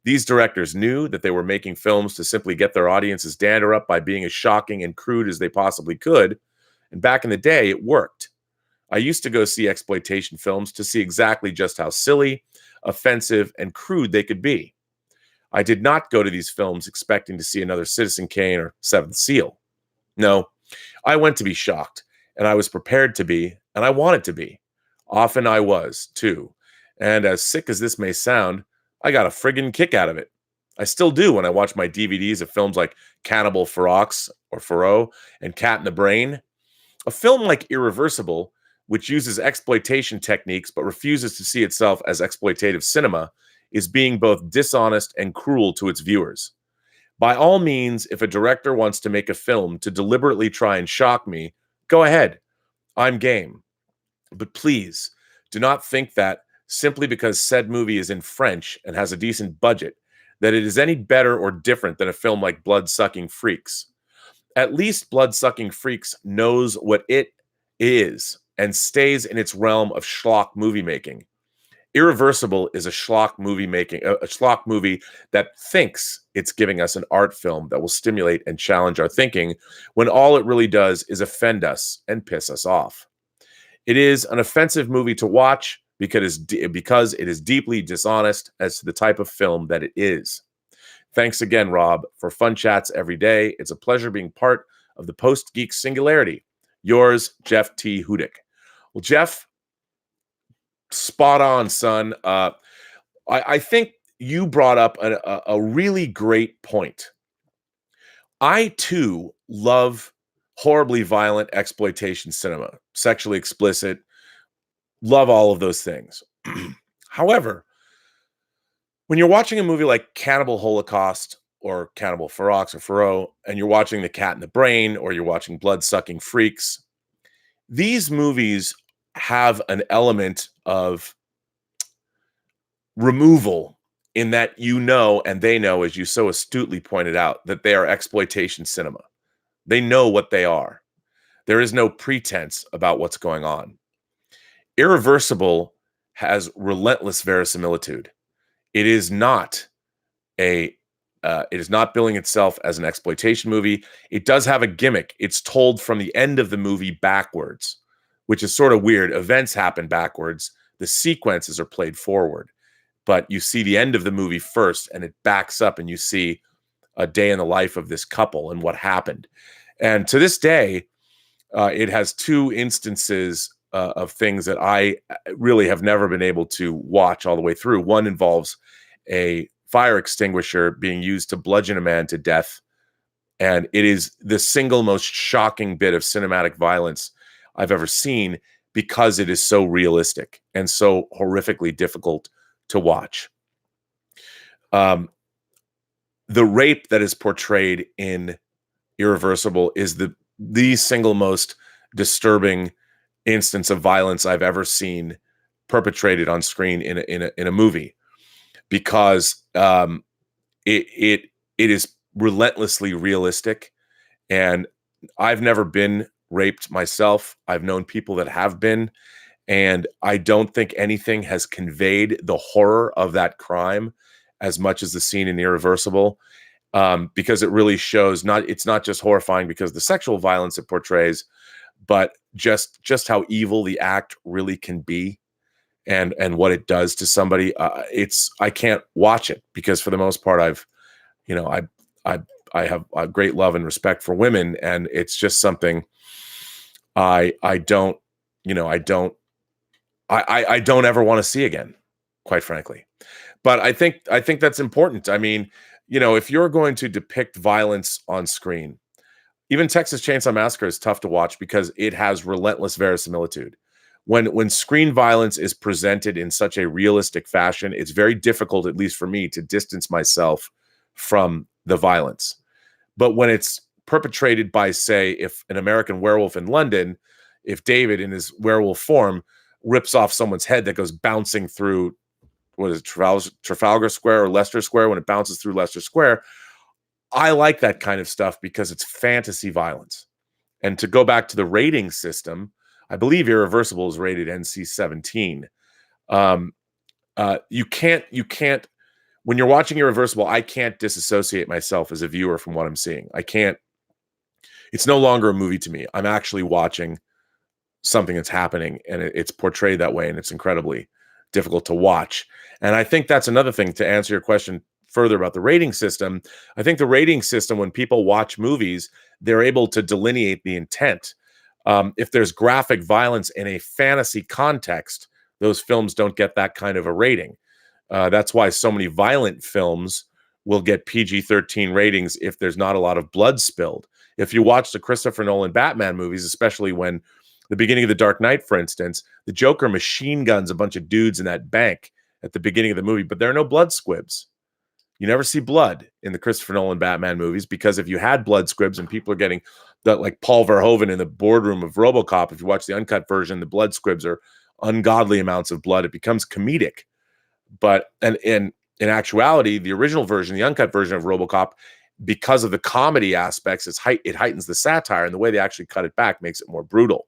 These directors knew that they were making films to simply get their audience's dander up by being as shocking and crude as they possibly could. And back in the day, it worked. I used to go see exploitation films to see exactly just how silly, offensive, and crude they could be. I did not go to these films expecting to see another Citizen Kane or Seventh Seal. No, I went to be shocked, and I was prepared to be, and I wanted to be. Often I was, too. And as sick as this may sound, I got a friggin' kick out of it. I still do when I watch my DVDs of films like Cannibal Ferox or Faro and Cat in the Brain. A film like Irreversible, which uses exploitation techniques but refuses to see itself as exploitative cinema, is being both dishonest and cruel to its viewers. By all means, if a director wants to make a film to deliberately try and shock me, go ahead. I'm game. But please, do not think that simply because said movie is in French and has a decent budget, that it is any better or different than a film like Blood-Sucking Freaks. At least Blood-Sucking Freaks knows what it is and stays in its realm of schlock movie making. Irreversible is a schlock movie that thinks it's giving us an art film that will stimulate and challenge our thinking when all it really does is offend us and piss us off. It is an offensive movie to watch because it is deeply dishonest as to the type of film that it is. Thanks again, Rob, for fun chats every day. It's a pleasure being part of the Post-Geek Singularity. Yours, Jeff T. Hudick. Well, Jeff, spot on, son. I think you brought up a really great point. I, too, love horribly violent exploitation cinema, sexually explicit, love all of those things. However, when you're watching a movie like Cannibal Holocaust or Cannibal Ferox or Faro, and you're watching The Cat in the Brain or you're watching Blood-Sucking Freaks, these movies have an element of removal in that you know, and they know, as you so astutely pointed out, that they are exploitation cinema. They know what they are. There is no pretense about what's going on. Irreversible has relentless verisimilitude. It is not a It is not billing itself as an exploitation movie. It does have a gimmick. It's told from the end of the movie backwards, which is sort of weird. Events happen backwards. The sequences are played forward, but you see the end of the movie first, and it backs up, and you see a day in the life of this couple and what happened. And to this day, it has two instances of things that I really have never been able to watch all the way through. One involves a fire extinguisher being used to bludgeon a man to death. And it is the single most shocking bit of cinematic violence I've ever seen because it is so realistic and so horrifically difficult to watch. The rape that is portrayed in Irreversible is the single most disturbing instance of violence I've ever seen perpetrated on screen in a movie, because it is relentlessly realistic. And I've never been raped myself. I've known people that have been, and I don't think anything has conveyed the horror of that crime as much as the scene in Irreversible, because it really shows it's not just horrifying because of the sexual violence it portrays, but just how evil the act really can be, and what it does to somebody. I can't watch it because for the most part I have a great love and respect for women, and it's just something I don't ever want to see again, quite frankly. But I think that's important. I mean, if you're going to depict violence on screen, even Texas Chainsaw Massacre is tough to watch because it has relentless verisimilitude. When screen violence is presented in such a realistic fashion, it's very difficult, at least for me, to distance myself from the violence. But when it's perpetrated by, say, if an American Werewolf in London, if David in his werewolf form rips off someone's head that goes bouncing through, what is it, Trafalgar Square or Leicester Square, when it bounces through Leicester Square, I like that kind of stuff because it's fantasy violence. And to go back to the rating system, I believe Irreversible is rated NC-17. You can't, when you're watching Irreversible, I can't disassociate myself as a viewer from what I'm seeing. I can't, it's no longer a movie to me. I'm actually watching something that's happening, and it's portrayed that way, and it's incredibly difficult to watch. And I think that's another thing to answer your question further about the rating system. I think the rating system, when people watch movies, they're able to delineate the intent. If there's graphic violence in a fantasy context, those films don't get that kind of a rating. That's why so many violent films will get PG-13 ratings if there's not a lot of blood spilled. If you watch the Christopher Nolan Batman movies, especially when the beginning of The Dark Knight, for instance, the Joker machine guns a bunch of dudes in that bank at the beginning of the movie, but there are no blood squibs. You never see blood in the Christopher Nolan Batman movies, because if you had blood squibs and people are getting that, like Paul Verhoeven in the boardroom of RoboCop, if you watch the uncut version, the blood squibs are ungodly amounts of blood. It becomes comedic. But and in actuality, the original version, the uncut version of RoboCop, because of the comedy aspects, it heightens the satire, and the way they actually cut it back makes it more brutal.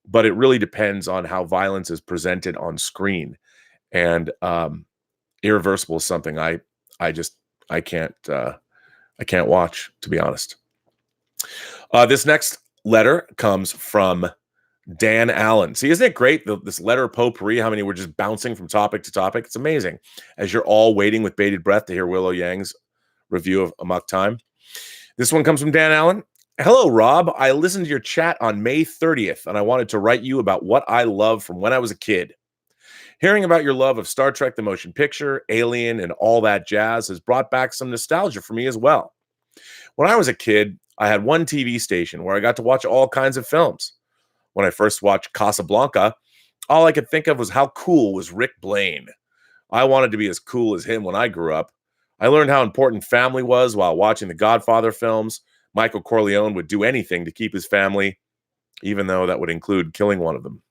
But it really depends on how violence is presented on screen. And Irreversible is something I can't watch, to be honest. This next letter comes from Dan Allen. See, isn't it great, this letter potpourri, how many we're just bouncing from topic to topic? It's amazing, as you're all waiting with bated breath to hear Willow Yang's review of Amok Time. This one comes from Dan Allen. Hello, Rob. I listened to your chat on May 30th, and I wanted to write you about what I love from when I was a kid. Hearing about your love of Star Trek, the motion picture, Alien, and all that jazz has brought back some nostalgia for me as well. When I was a kid, I had one TV station where I got to watch all kinds of films. When I first watched Casablanca, all I could think of was how cool was Rick Blaine. I wanted to be as cool as him when I grew up. I learned how important family was while watching the Godfather films. Michael Corleone would do anything to keep his family, even though that would include killing one of them.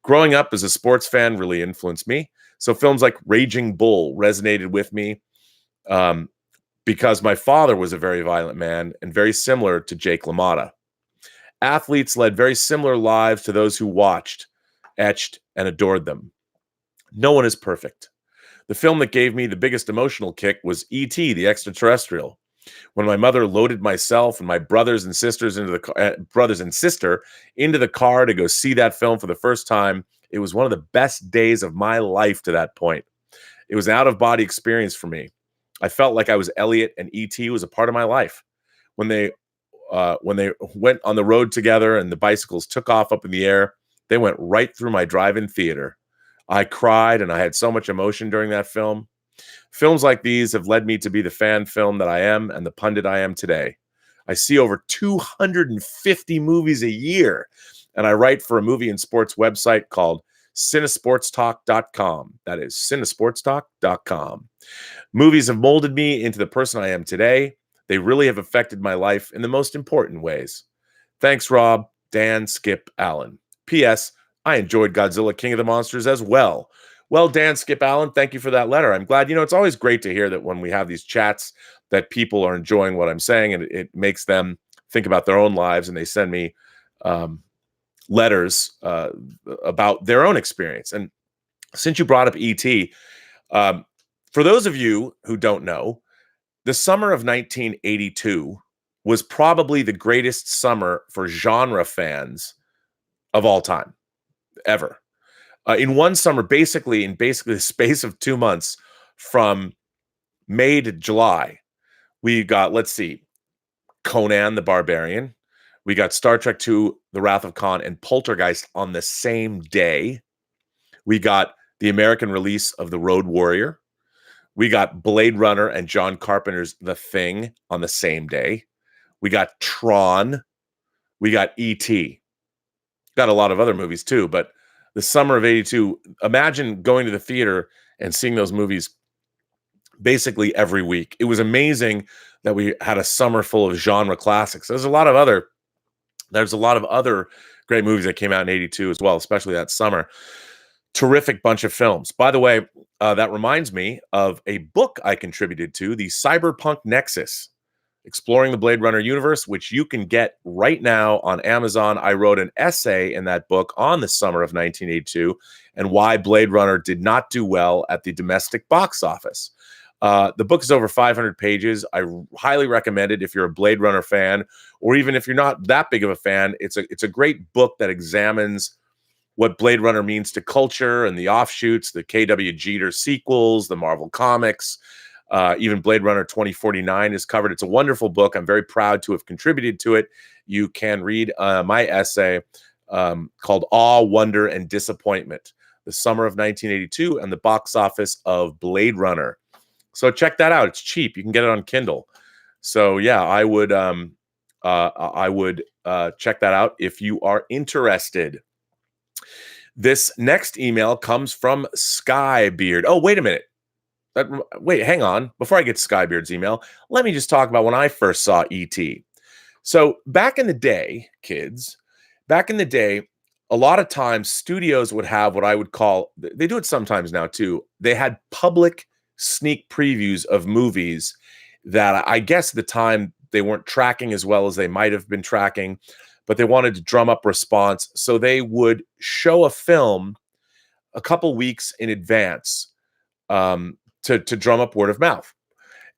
Growing up as a sports fan really influenced me. So films like Raging Bull resonated with me because my father was a very violent man and very similar to Jake LaMotta. Athletes led very similar lives to those who watched, etched, and adored them. No one is perfect. The film that gave me the biggest emotional kick was E.T., the Extra-Terrestrial. When my mother loaded myself and my brothers and sisters into the brothers and sister into the car to go see that film for the first time, it was one of the best days of my life to that point. It was an out-of-body experience for me. I felt like I was Elliot and E.T. was a part of my life. When they went on the road together and the bicycles took off up in the air, they went right through my drive-in theater. I cried and I had so much emotion during that film. Films like these have led me to be the fan film that I am and the pundit I am today. I see over 250 movies a year, and I write for a movie and sports website called cinesportstalk.com. That is cinesportstalk.com. Movies have molded me into the person I am today. They really have affected my life in the most important ways. Thanks, Rob, Dan, Skip, Allen. P.S. I enjoyed Godzilla King of the Monsters as well. Well, Dan, Skip, Allen, thank you for that letter. I'm glad, it's always great to hear that when we have these chats that people are enjoying what I'm saying, and it makes them think about their own lives, and they send me letters about their own experience. And since you brought up E.T., for those of you who don't know, the summer of 1982 was probably the greatest summer for genre fans of all time, ever. In one summer, basically the space of 2 months, from May to July, we got, let's see, Conan the Barbarian. We got Star Trek II, The Wrath of Khan, and Poltergeist on the same day. We got the American release of The Road Warrior. We got Blade Runner and John Carpenter's The Thing on the same day. We got Tron. We got E.T. Got a lot of other movies too, but the summer of 82, imagine going to the theater and seeing those movies basically every week. It was amazing that we had a summer full of genre classics. There's a lot of other great movies that came out in 82 as well, especially that summer. Terrific bunch of films. By the way, that reminds me of a book I contributed to, the Cyberpunk Nexus, Exploring the Blade Runner Universe, which you can get right now on Amazon. I wrote an essay in that book on the summer of 1982 and why Blade Runner did not do well at the domestic box office. The book is over 500 pages. I highly recommend it if you're a Blade Runner fan, or even if you're not that big of a fan. It's a great book that examines what Blade Runner means to culture and the offshoots, the K.W. Jeter sequels, the Marvel Comics. Even Blade Runner 2049 is covered. It's a wonderful book. I'm very proud to have contributed to it. You can read my essay called Awe, Wonder, and Disappointment, the summer of 1982 and the box office of Blade Runner. So check that out. It's cheap. You can get it on Kindle. So yeah, I would check that out if you are interested. This next email comes from Skybeard. Oh, wait a minute. Wait, hang on. Before I get Skybeard's email, let me just talk about when I first saw E.T. So back in the day, kids, a lot of times studios would have what I would call, they do it sometimes now too, they had public sneak previews of movies that I guess at the time they weren't tracking as well as they might have been tracking, but they wanted to drum up response. So they would show a film a couple weeks in advance to drum up word of mouth.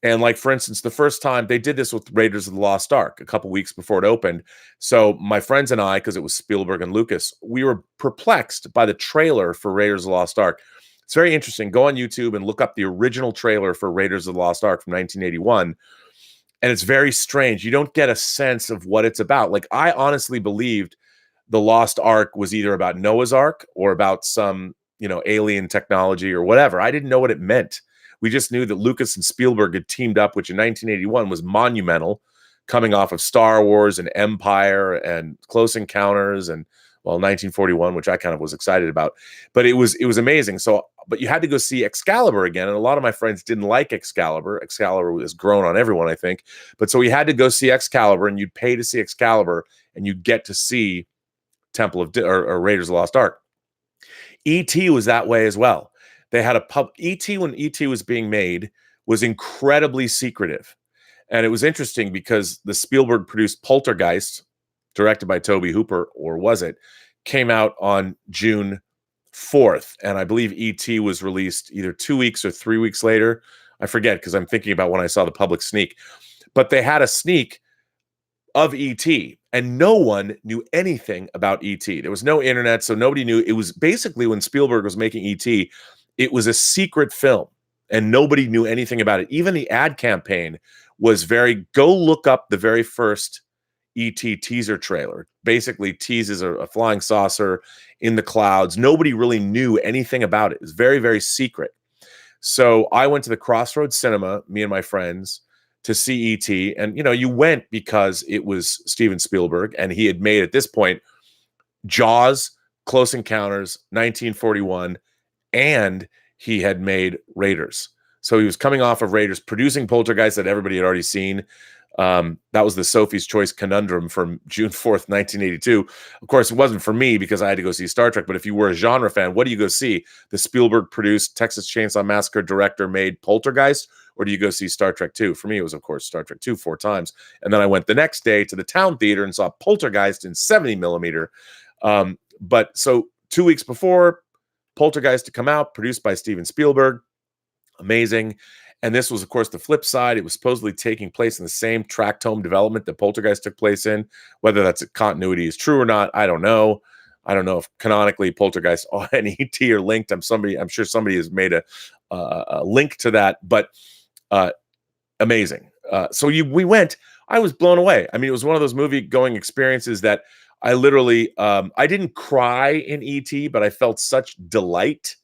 And like, for instance, the first time they did this with Raiders of the Lost Ark a couple weeks before it opened. So my friends and I, because it was Spielberg and Lucas, we were perplexed by the trailer for Raiders of the Lost Ark. It's very interesting. Go on YouTube and look up the original trailer for Raiders of the Lost Ark from 1981. And it's very strange. You don't get a sense of what it's about. Like, I honestly believed the Lost Ark was either about Noah's Ark or about some, alien technology or whatever. I didn't know what it meant. We just knew that Lucas and Spielberg had teamed up, which in 1981 was monumental, coming off of Star Wars and Empire and Close Encounters and, 1941, which I kind of was excited about. But it was amazing. So, but you had to go see Excalibur again. And a lot of my friends didn't like Excalibur. Excalibur was grown on everyone, I think. But so we had to go see Excalibur, and you'd pay to see Excalibur, and you'd get to see Temple of or Raiders of the Lost Ark. E.T. was that way as well. They had E.T. when E.T. was being made was incredibly secretive. And it was interesting because the Spielberg produced Poltergeist, directed by Tobe Hooper, or was it, came out on June 4th, and I believe E.T. was released either 2 weeks or 3 weeks later. I forget because I'm thinking about when I saw the public sneak. But they had a sneak of E.T., and no one knew anything about E.T. There was no internet, so nobody knew. It was basically when Spielberg was making E.T., it was a secret film, and nobody knew anything about it. Even the ad campaign was go look up the very first E.T. teaser trailer. Basically teases a flying saucer in the clouds. Nobody really knew anything about it. It was very, very secret. So I went to the Crossroads Cinema, me and my friends, to see E.T. And, you went because it was Steven Spielberg, and he had made, at this point, Jaws, Close Encounters, 1941, and he had made Raiders. So he was coming off of Raiders, producing Poltergeist that everybody had already seen. That was the Sophie's Choice Conundrum from June 4th, 1982. Of course, it wasn't for me because I had to go see Star Trek. But if you were a genre fan, what do you go see? The Spielberg-produced Texas Chainsaw Massacre director-made Poltergeist? Or do you go see Star Trek 2? For me, it was, of course, Star Trek 2 4 times. And then I went the next day to the Town Theater and saw Poltergeist in 70 millimeter. But so 2 weeks before Poltergeist to come out, produced by Steven Spielberg. Amazing. And this was, of course, the flip side. It was supposedly taking place in the same tract home development that Poltergeist took place in. Whether that's a continuity is true or not, I don't know. I don't know if canonically Poltergeist and E.T. are linked. I'm sure somebody has made a link to that, but amazing. So we went. I was blown away. I mean, it was one of those movie-going experiences that I literally, I didn't cry in E.T., but I felt such delight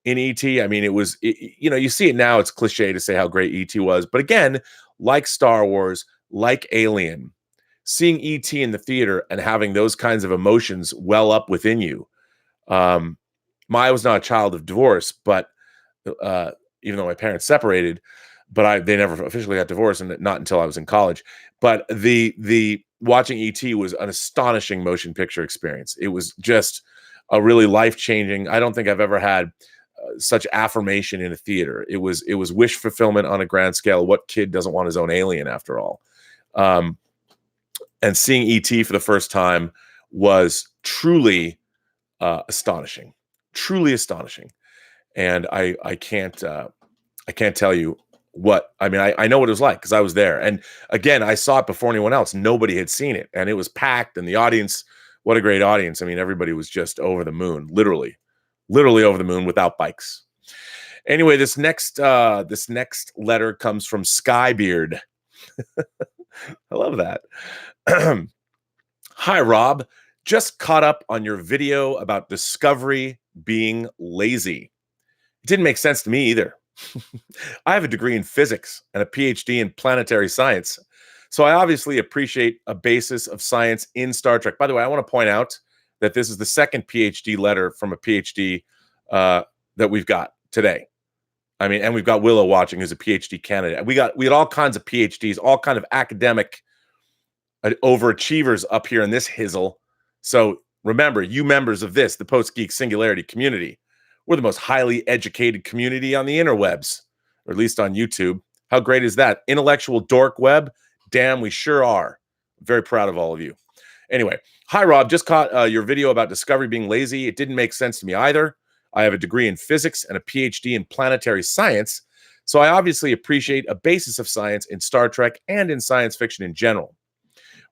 in E.T. I mean, it was, you see it now, it's cliche to say how great E.T. was. But again, like Star Wars, like Alien, seeing E.T. in the theater and having those kinds of emotions well up within you. I was not a child of divorce, but even though my parents separated, but they never officially got divorced, and not until I was in college. But the watching E.T. was an astonishing motion picture experience. It was just a really life-changing. I don't think I've ever had such affirmation in a theater. It was wish fulfillment on a grand scale. What kid doesn't want his own alien after all? And seeing E.T. for the first time was truly astonishing, truly astonishing. And I can't tell you what, I mean, I know what it was like because I was there. And again, I saw it before anyone else. Nobody had seen it, and it was packed, and the audience, what a great audience. I mean, everybody was just over the moon, literally over the moon without bikes. Anyway, this next letter comes from Skybeard. I love that. Hi, Rob. Just caught up on your video about Discovery being lazy. It didn't make sense to me either. I have a degree in physics and a PhD in planetary science, so I obviously appreciate a basis of science in Star Trek. By the way, I want to point out that this is the second PhD letter from a PhD that we've got today. I mean, and we've got Willow watching, who's a PhD candidate. We had all kinds of PhDs, all kind of academic overachievers up here in this hizzle. So remember, you members of the Post-Geek Singularity community, we're the most highly educated community on the interwebs, or at least on YouTube. How great is that? Intellectual dork web? Damn, we sure are. Very proud of all of you. Anyway, hi, Rob. Just caught your video about Discovery being lazy. It didn't make sense to me either. I have a degree in physics and a PhD in planetary science, so I obviously appreciate a basis of science in Star Trek and in science fiction in general.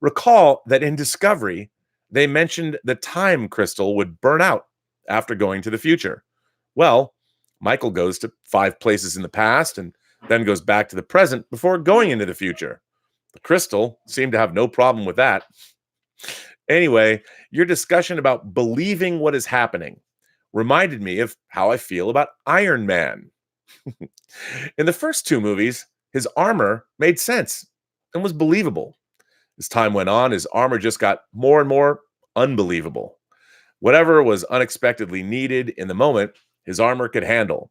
Recall that in Discovery, they mentioned the time crystal would burn out after going to the future. Well, Michael goes to 5 places in the past and then goes back to the present before going into the future. The crystal seemed to have no problem with that. Anyway, your discussion about believing what is happening reminded me of how I feel about Iron Man. In the first 2 movies, his armor made sense and was believable. As time went on, his armor just got more and more unbelievable. Whatever was unexpectedly needed in the moment, his armor could handle.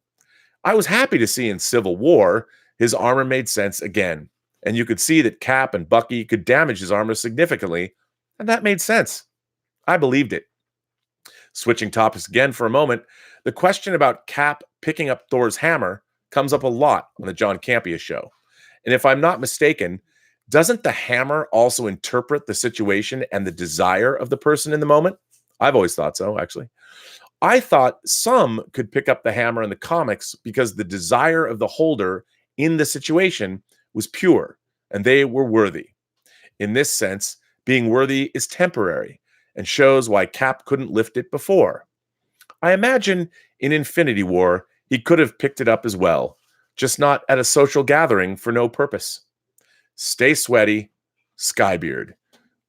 I was happy to see in Civil War, his armor made sense again. And you could see that Cap and Bucky could damage his armor significantly, and that made sense. I believed it. Switching topics again for a moment, the question about Cap picking up Thor's hammer comes up a lot on the John Campea show. And if I'm not mistaken, doesn't the hammer also interpret the situation and the desire of the person in the moment? I've always thought so, actually. I thought some could pick up the hammer in the comics because the desire of the holder in the situation was pure and they were worthy. In this sense, being worthy is temporary and shows why Cap couldn't lift it before. I imagine in Infinity War, he could have picked it up as well, just not at a social gathering for no purpose. Stay sweaty, Skybeard.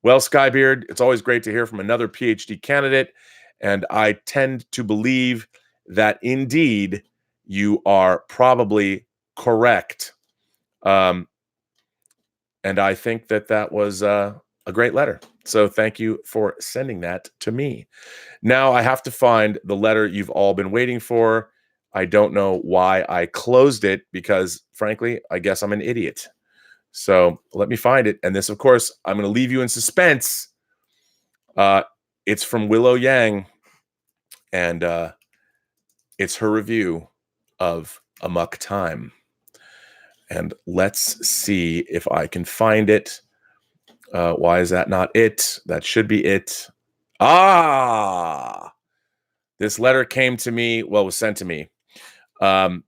Well, Skybeard, it's always great to hear from another PhD candidate, and I tend to believe that indeed you are probably correct. And I think that was a great letter. So thank you for sending that to me. Now I have to find the letter you've all been waiting for. I don't know why I closed it because, frankly, I guess I'm an idiot. So let me find it. And this, of course, I'm going to leave you in suspense. It's from Willow Yang, and it's her review of AMOK Time. And let's see if I can find it. Why is that not it? That should be it. This letter came to me. Well, was sent to me. I'm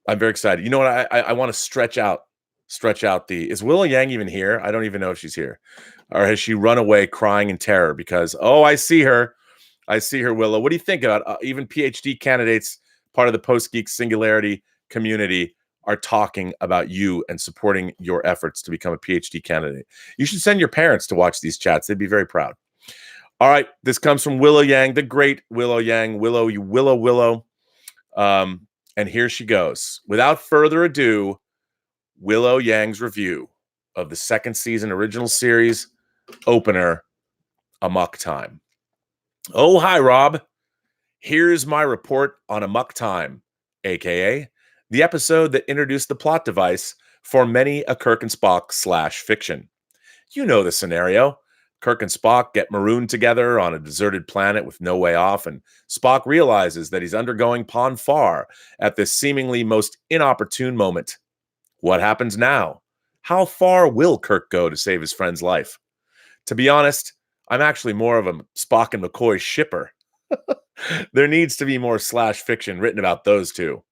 very excited. You know what? I want to stretch out the. Is Willow Yang even here? I don't even know if she's here, or has she run away crying in terror? Because I see her. I see her. Willow, what do you think about even PhD candidates, part of the Post-Geek Singularity community, are talking about you and supporting your efforts to become a PhD candidate? You should send your parents to watch these chats. They'd be very proud. All right, this comes from Willow Yang, the great Willow Yang. Willow, you Willow. And here she goes. Without further ado, Willow Yang's review of the second season original series opener, AMOK Time. Oh, hi, Rob. Here's my report on AMOK Time, aka the episode that introduced the plot device for many a Kirk and Spock / fiction. You know the scenario. Kirk and Spock get marooned together on a deserted planet with no way off, and Spock realizes that he's undergoing Pon farr at this seemingly most inopportune moment. What happens now? How far will Kirk go to save his friend's life? To be honest, I'm actually more of a Spock and McCoy shipper. There needs to be more / fiction written about those two.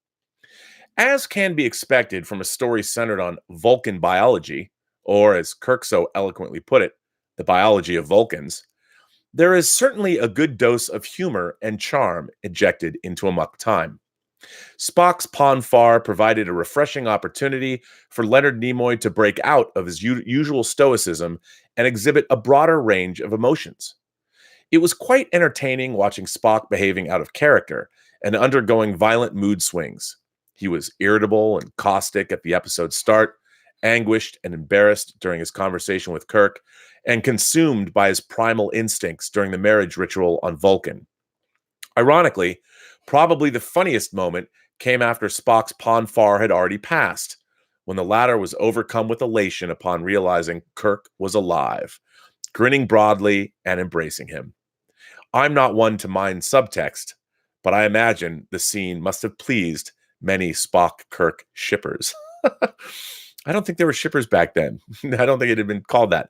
As can be expected from a story centered on Vulcan biology, or as Kirk so eloquently put it, the biology of Vulcans, there is certainly a good dose of humor and charm injected into AMOK Time. Spock's Pon farr provided a refreshing opportunity for Leonard Nimoy to break out of his usual stoicism and exhibit a broader range of emotions. It was quite entertaining watching Spock behaving out of character and undergoing violent mood swings. He was irritable and caustic at the episode's start, anguished and embarrassed during his conversation with Kirk, and consumed by his primal instincts during the marriage ritual on Vulcan. Ironically, probably the funniest moment came after Spock's Pon farr had already passed, when the latter was overcome with elation upon realizing Kirk was alive, grinning broadly and embracing him. I'm not one to mind subtext, but I imagine the scene must have pleased many Spock-Kirk shippers. I don't think there were shippers back then. I don't think it had been called that.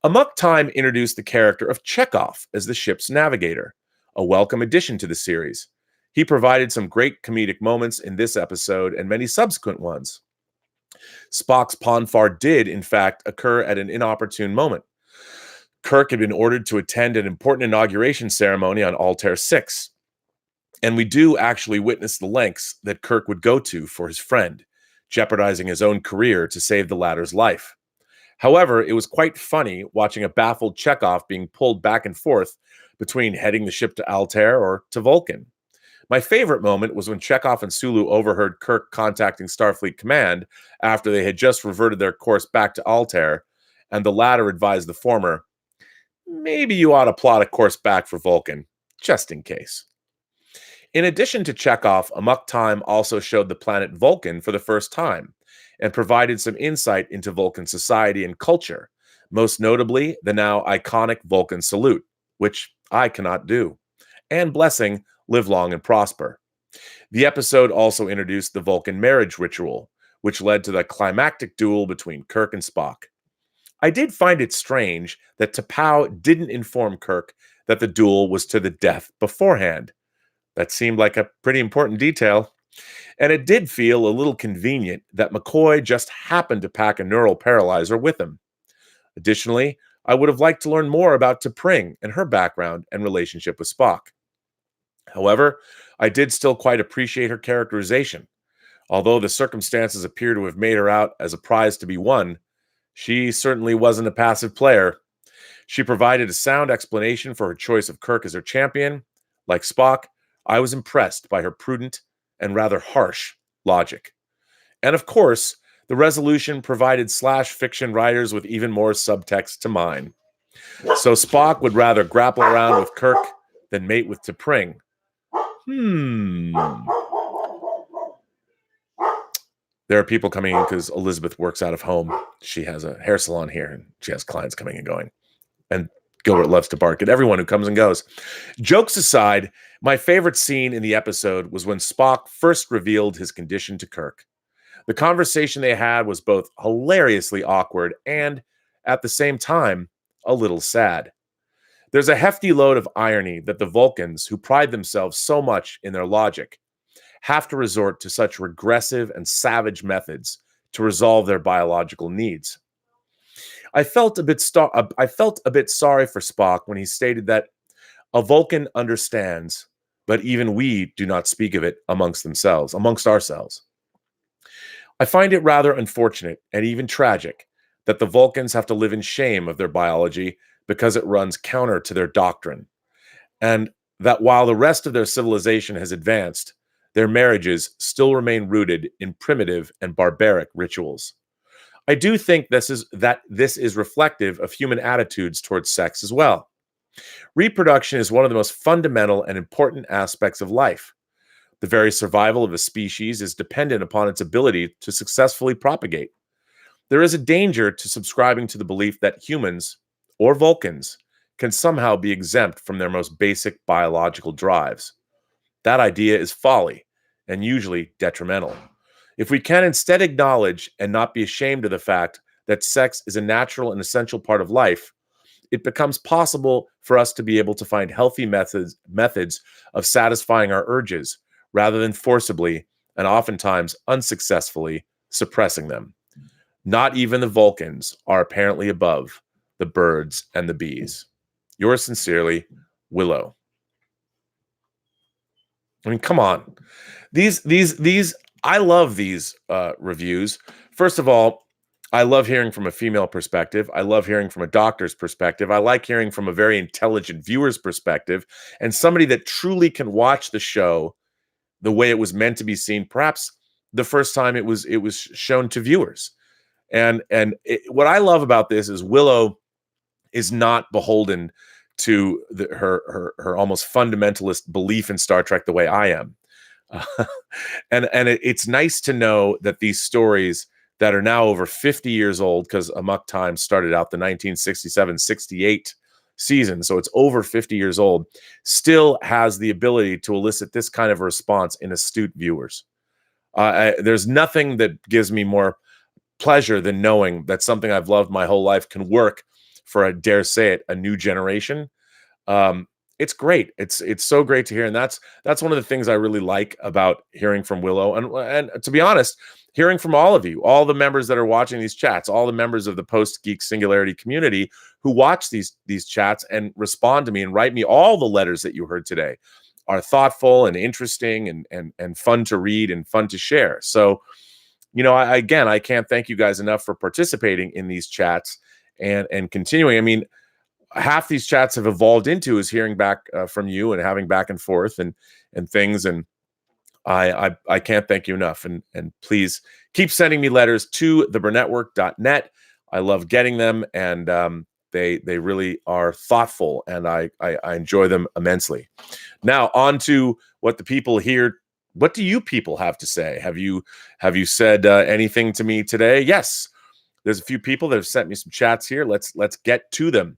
AMOK Time introduced the character of Chekhov as the ship's navigator, a welcome addition to the series. He provided some great comedic moments in this episode and many subsequent ones. Spock's Pon farr did, in fact, occur at an inopportune moment. Kirk had been ordered to attend an important inauguration ceremony on Altair 6, and we do actually witness the lengths that Kirk would go to for his friend, jeopardizing his own career to save the latter's life. However, it was quite funny watching a baffled Chekhov being pulled back and forth between heading the ship to Altair or to Vulcan. My favorite moment was when Chekhov and Sulu overheard Kirk contacting Starfleet Command after they had just reverted their course back to Altair, and the latter advised the former, maybe you ought to plot a course back for Vulcan, just in case. In addition to Chekhov, AMOK Time also showed the planet Vulcan for the first time and provided some insight into Vulcan society and culture, most notably the now iconic Vulcan salute, which I cannot do, and blessing, live long and prosper. The episode also introduced the Vulcan marriage ritual, which led to the climactic duel between Kirk and Spock. I did find it strange that T'Pau didn't inform Kirk that the duel was to the death beforehand. That seemed like a pretty important detail. And it did feel a little convenient that McCoy just happened to pack a neural paralyzer with him. Additionally, I would have liked to learn more about T'Pring and her background and relationship with Spock. However, I did still quite appreciate her characterization. Although the circumstances appear to have made her out as a prize to be won, she certainly wasn't a passive player. She provided a sound explanation for her choice of Kirk as her champion. Like Spock, I was impressed by her prudent and rather harsh logic. And of course, the resolution provided /fiction writers with even more subtext to mine. So Spock would rather grapple around with Kirk than mate with T'Pring. There are people coming in because Elizabeth works out of home. She has a hair salon here, and she has clients coming and going. And Gilbert loves to bark at everyone who comes and goes. Jokes aside, my favorite scene in the episode was when Spock first revealed his condition to Kirk. The conversation they had was both hilariously awkward and, at the same time, a little sad. There's a hefty load of irony that the Vulcans, who pride themselves so much in their logic, have to resort to such regressive and savage methods to resolve their biological needs. I felt a bit sorry for Spock when he stated that a Vulcan understands, but even we do not speak of it amongst ourselves. I find it rather unfortunate and even tragic that the Vulcans have to live in shame of their biology because it runs counter to their doctrine, and that while the rest of their civilization has advanced, their marriages still remain rooted in primitive and barbaric rituals. I do think this is reflective of human attitudes towards sex as well. Reproduction is one of the most fundamental and important aspects of life. The very survival of a species is dependent upon its ability to successfully propagate. There is a danger to subscribing to the belief that humans, or Vulcans, can somehow be exempt from their most basic biological drives. That idea is folly and usually detrimental. If we can instead acknowledge and not be ashamed of the fact that sex is a natural and essential part of life, it becomes possible for us to be able to find healthy methods of satisfying our urges rather than forcibly and oftentimes unsuccessfully suppressing them. Not even the Vulcans are apparently above the birds and the bees. Yours sincerely, Willow. I mean, come on. These I love these reviews. First of all, I love hearing from a female perspective. I love hearing from a doctor's perspective. I like hearing from a very intelligent viewer's perspective and somebody that truly can watch the show the way it was meant to be seen, perhaps the first time it was shown to viewers. What I love about this is Willow is not beholden to her almost fundamentalist belief in Star Trek the way I am. It's nice to know that these stories that are now over 50 years old, because AMOK Time started out the 1967-68 season, so it's over 50 years old, still has the ability to elicit this kind of response in astute viewers. There's nothing that gives me more pleasure than knowing that something I've loved my whole life can work for, I dare say it, a new generation. It's great. It's so great to hear, and that's one of the things I really like about hearing from Willow, and to be honest, hearing from all of you, all the members that are watching these chats, all the members of the Post-Geek Singularity community who watch these chats and respond to me and write me. All the letters that you heard today are thoughtful and interesting and fun to read and fun to share. So, I can't thank you guys enough for participating in these chats and continuing. I mean, half these chats have evolved into is hearing back from you and having back and forth and things. And I can't thank you enough. And please keep sending me letters to theburnettwork.net. I love getting them, and they really are thoughtful, and I enjoy them immensely. Now on to what the people here. What do you people have to say? Have you said anything to me today? Yes, there's a few people that have sent me some chats here. Let's get to them.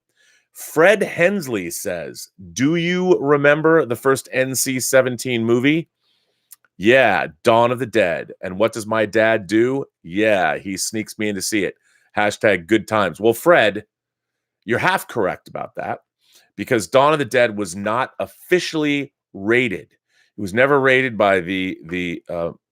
Fred Hensley says, "Do you remember the first NC-17 movie? Yeah, Dawn of the Dead. And what does my dad do? Yeah, he sneaks me in to see it. Hashtag good times." Well, Fred, you're half correct about that, because Dawn of the Dead was not officially rated. It was never rated by the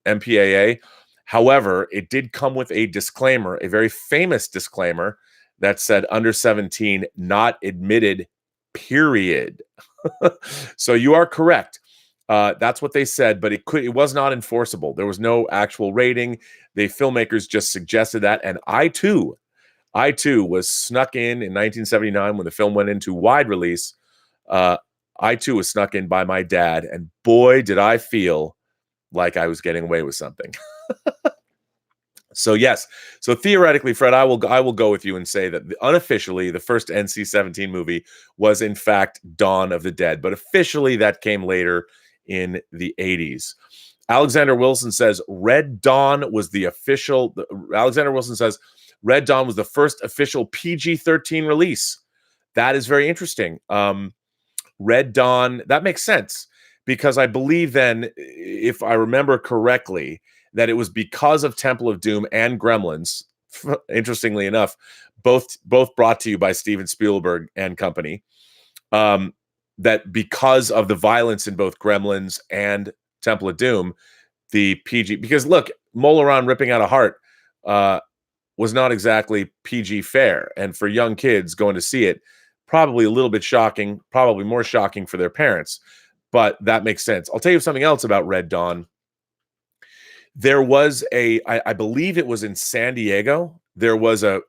MPAA. However, it did come with a disclaimer, a very famous disclaimer that said under 17, not admitted, period. So you are correct. That's what they said, but it was not enforceable. There was no actual rating. The filmmakers just suggested that, and I too was snuck in 1979 when the film went into wide release. I too was snuck in by my dad, and boy, did I feel like I was getting away with something. So yes, so theoretically, Fred, I will go with you and say that unofficially the first NC-17 movie was in fact Dawn of the Dead, but officially that came later in the 80s. Alexander Wilson says Red Dawn was the official. Alexander Wilson says Red Dawn was the first official PG-13 release. That is very interesting. Red Dawn, that makes sense, because I believe then, if I remember correctly, that it was because of Temple of Doom and Gremlins, interestingly enough, both brought to you by Steven Spielberg and company, that because of the violence in both Gremlins and Temple of Doom, the PG, because look, Molaran ripping out a heart was not exactly PG fare, and for young kids going to see it, probably a little bit shocking, probably more shocking for their parents, but that makes sense. I'll tell you something else about Red Dawn. There was I believe it was in San Diego. There was a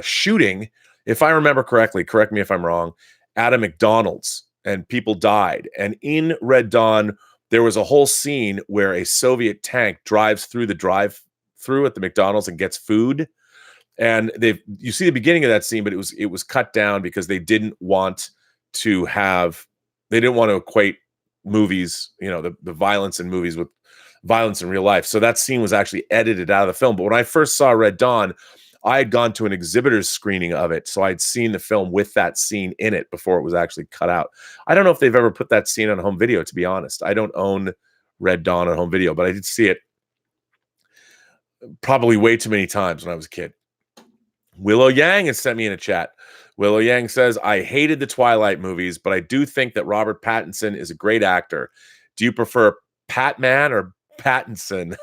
shooting, if I remember correctly, correct me if I'm wrong, at a McDonald's, and people died. And in Red Dawn, there was a whole scene where a Soviet tank drives through the drive-through at the McDonald's and gets food. And you see the beginning of that scene, but it was cut down because they didn't want to equate movies, the violence in movies with violence in real life. So that scene was actually edited out of the film. But when I first saw Red Dawn, I had gone to an exhibitor's screening of it. So I'd seen the film with that scene in it before it was actually cut out. I don't know if they've ever put that scene on home video, to be honest. I don't own Red Dawn on home video, but I did see it probably way too many times when I was a kid. Willow Yang has sent me in a chat. Willow Yang says, I hated the Twilight movies, but I do think that Robert Pattinson is a great actor. Do you prefer Patman or Pattinson?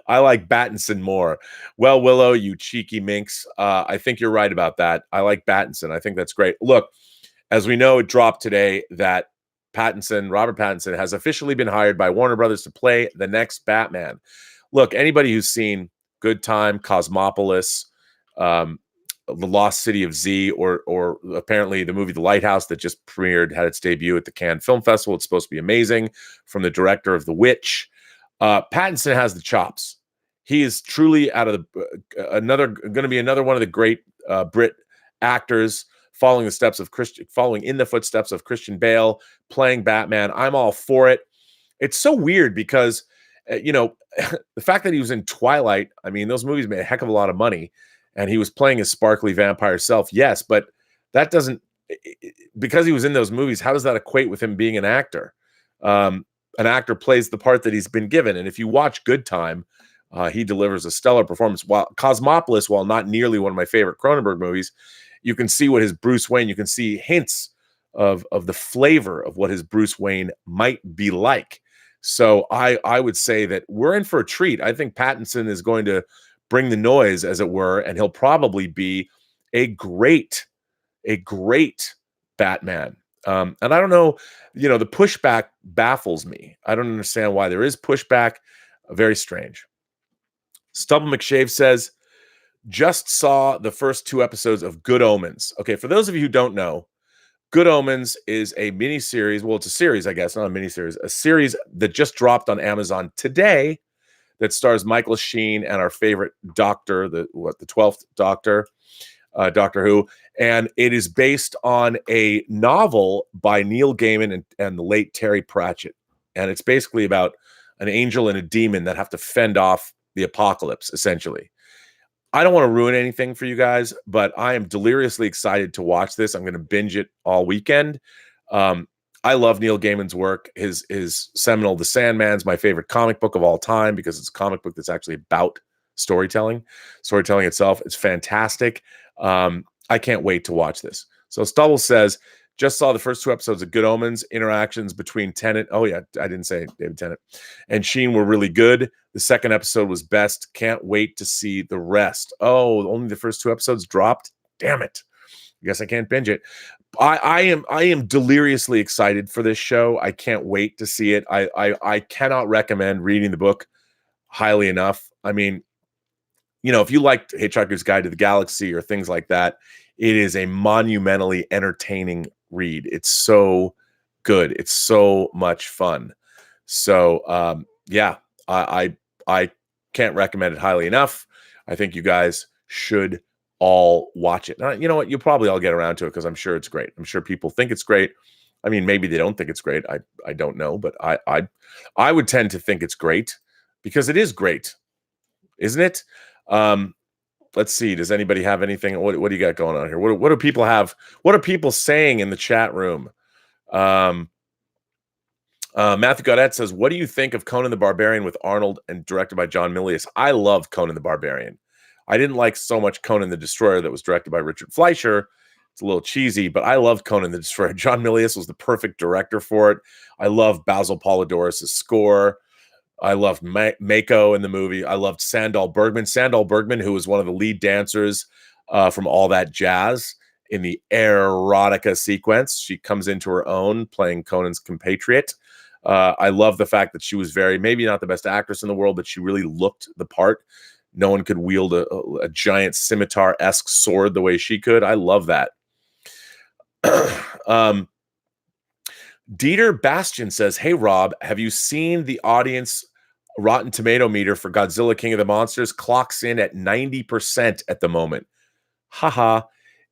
I like Pattinson more. Well, Willow, you cheeky minx. I think you're right about that. I like Pattinson. I think that's great. Look, as we know, it dropped today that Robert Pattinson, has officially been hired by Warner Brothers to play the next Batman. Look, anybody who's seen Good Time, Cosmopolis, The Lost City of Z, or apparently the movie The Lighthouse that just premiered, had its debut at the Cannes Film Festival. It's supposed to be amazing, from the director of The Witch. Pattinson has the chops. He is truly out of going to be another one of the great Brit actors, following in the footsteps of Christian Bale, playing Batman. I'm all for it. It's so weird because the fact that he was in Twilight, I mean, those movies made a heck of a lot of money, and he was playing his sparkly vampire self, yes, but that doesn't, because he was in those movies, how does that equate with him being an actor? An actor plays the part that he's been given, and if you watch Good Time, he delivers a stellar performance. While Cosmopolis, while not nearly one of my favorite Cronenberg movies, you can see what his Bruce Wayne, you can see hints of the flavor of what his Bruce Wayne might be like. So I would say that we're in for a treat. I think Pattinson is going to bring the noise, as it were, and he'll probably be a great Batman. And I don't know, the pushback baffles me. I don't understand why there is pushback. Very strange. Stubble McShave says, just saw the first 2 episodes of Good Omens. Okay, for those of you who don't know, Good Omens is a mini-series. Well, it's a series, I guess, not a mini-series. A series that just dropped on Amazon today that stars Michael Sheen and our favorite Doctor, the 12th Doctor, Doctor Who. And it is based on a novel by Neil Gaiman and the late Terry Pratchett. And it's basically about an angel and a demon that have to fend off the apocalypse, essentially. I don't want to ruin anything for you guys, but I am deliriously excited to watch this. I'm going to binge it all weekend. I love Neil Gaiman's work. His seminal The Sandman's my favorite comic book of all time, because it's a comic book that's actually about storytelling itself. It's fantastic. I can't wait to watch this. So Stubble says, just saw the first 2 episodes of Good Omens. Interactions between Tennant, oh yeah, I didn't say David Tennant, and Sheen were really good. The second episode was best. Can't wait to see the rest. Oh, only the first 2 episodes dropped? Damn it. I guess I can't binge it. I am deliriously excited for this show. I can't wait to see it. I cannot recommend reading the book highly enough. I mean, you know, if you liked Hitchhiker's Guide to the Galaxy or things like that, it is a monumentally entertaining read. It's so good. It's so much fun. So yeah, I can't recommend it highly enough. I think you guys should all watch it. Now, you know what? You'll probably all get around to it because I'm sure it's great. I'm sure people think it's great. I mean, maybe they don't think it's great. I don't know, but I would tend to think it's great because it is great, isn't it? Let's see. Does anybody have anything? What do you got going on here? What do people have? What are people saying in the chat room? Matthew Gaudette says, what do you think of Conan the Barbarian with Arnold and directed by John Milius? I love Conan the Barbarian. I didn't like so much Conan the Destroyer that was directed by Richard Fleischer. It's a little cheesy, but I loved Conan the Destroyer. John Milius was the perfect director for it. I love Basil Polidorus' score. I loved Mako in the movie. I loved Sandal Bergman. Sandal Bergman, who was one of the lead dancers from All That Jazz in the erotica sequence. She comes into her own playing Conan's compatriot. I love the fact that she was maybe not the best actress in the world, but she really looked the part. No one could wield a giant scimitar-esque sword the way she could. I love that. Dieter Bastian says, hey, Rob, have you seen the audience Rotten Tomato meter for Godzilla King of the Monsters? Clocks in at 90% at the moment. Haha.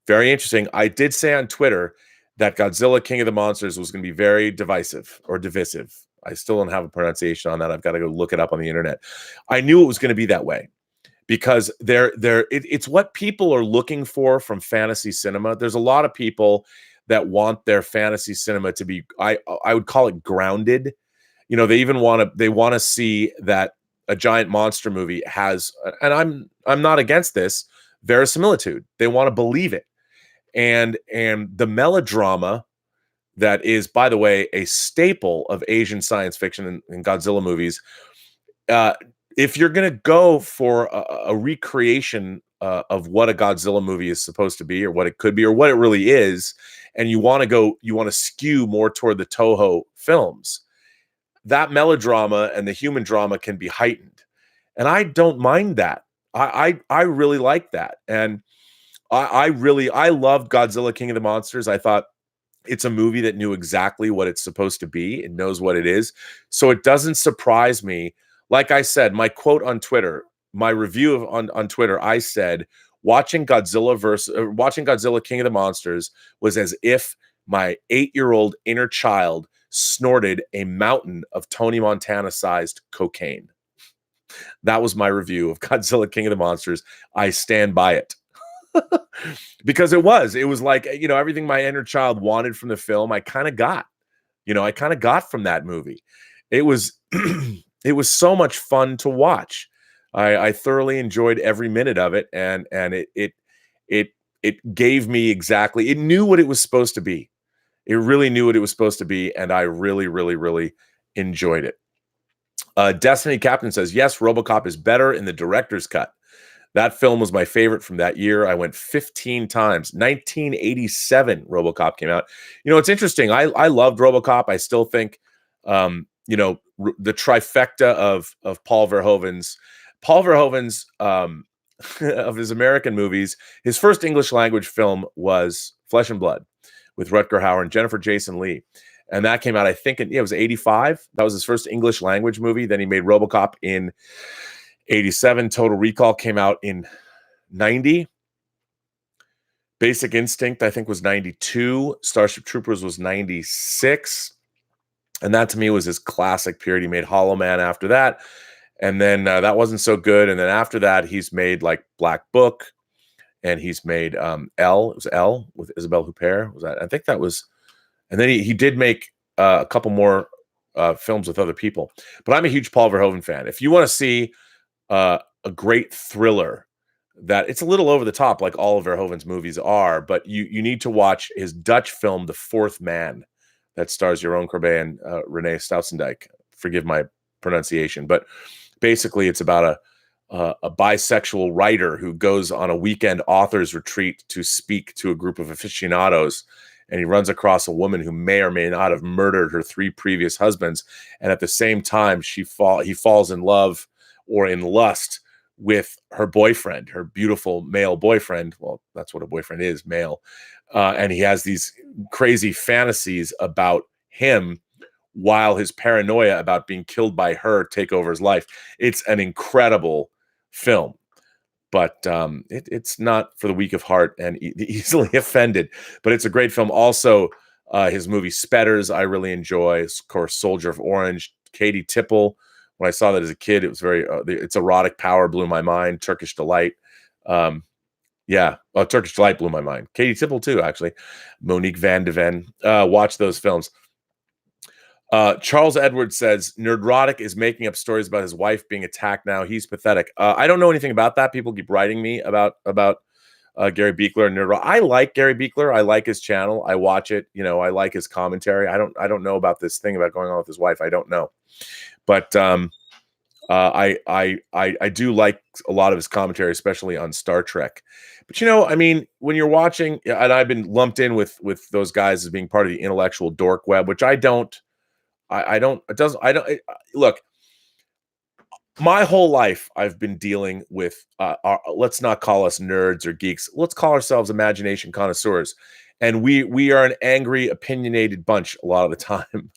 Very interesting. I did say on Twitter that Godzilla King of the Monsters was going to be very divisive or divisive. I still don't have a pronunciation on that. I've got to go look it up on the internet. I knew it was going to be that way because it's what people are looking for from fantasy cinema. There's a lot of people that want their fantasy cinema to be, I would call it grounded. You know, they even want to see that a giant monster movie has, and I'm not against this, verisimilitude. They want to believe it. And the melodrama that is, by the way, a staple of Asian science fiction and Godzilla movies. If you're going to go for a recreation of what a Godzilla movie is supposed to be, or what it could be, or what it really is, and you want to skew more toward the Toho films, that melodrama and the human drama can be heightened, and I don't mind that. I really like that, and I loved Godzilla King of the Monsters. I thought it's a movie that knew exactly what it's supposed to be. It knows what it is. So it doesn't surprise me. Like I said, my quote on Twitter, my review on Twitter, I said, watching Godzilla King of the Monsters was as if my 8-year-old inner child snorted a mountain of Tony Montana-sized cocaine. That was my review of Godzilla King of the Monsters. I stand by it. Because it was like, you know, everything my inner child wanted from the film, I kind of got from that movie. It was it was so much fun to watch. I thoroughly enjoyed every minute of it, and it gave me exactly, it knew what it was supposed to be. It really knew what it was supposed to be, and I really, really, really enjoyed it. Destiny Captain says, yes, RoboCop is better in the director's cut. That film was my favorite from that year. I went 15 times. 1987, RoboCop came out. You know, it's interesting. I loved RoboCop. I still think, you know, the trifecta of Paul Verhoeven's of his American movies. His first English language film was Flesh and Blood with Rutger Hauer and Jennifer Jason Leigh. And that came out, I think, it was 85. That was his first English language movie. Then he made RoboCop in 87. Total Recall came out in 90. Basic Instinct, I think, was 92. Starship Troopers was 96. And that, to me, was his classic period. He made Hollow Man after that. And then that wasn't so good. And then after that, he's made, like, Black Book. And he's made Elle. It was Elle with Isabelle Huppert. Was that? I think that was... And then he did make a couple more films with other people. But I'm a huge Paul Verhoeven fan. If you want to see a great thriller that it's a little over the top, like all of Verhoeven's movies are, but you need to watch his Dutch film, The Fourth Man, that stars Jeroen Corbet and Renee Stausendijk. Forgive my pronunciation, but basically it's about a bisexual writer who goes on a weekend author's retreat to speak to a group of aficionados, and he runs across a woman who may or may not have murdered her 3 previous husbands, and at the same time he falls in love or in lust with her boyfriend, her beautiful male boyfriend. Well, that's what a boyfriend is, male. And he has these crazy fantasies about him while his paranoia about being killed by her take over his life. It's an incredible film, but it's not for the weak of heart and easily offended, but it's a great film. Also, his movie Spetters, I really enjoy. Of course, Soldier of Orange, Katie Tipple. When I saw that as a kid, it was very, its erotic power blew my mind. Turkish Delight. Turkish Delight blew my mind. Katie Tipple too, actually. Monique Van de Ven. Watch those films. Charles Edwards says, Nerdrotic is making up stories about his wife being attacked now. He's pathetic. I don't know anything about that. People keep writing me about Gary Beekler and Nerdrotic. I like Gary Beekler. I like his channel. I watch it. I like his commentary. I don't know about this thing about going on with his wife. I don't know. But I do like a lot of his commentary, especially on Star Trek. But when you're watching, and I've been lumped in with those guys as being part of the intellectual dork web, which I don't. Look, my whole life I've been dealing with. Let's not call us nerds or geeks. Let's call ourselves imagination connoisseurs. And we are an angry, opinionated bunch a lot of the time.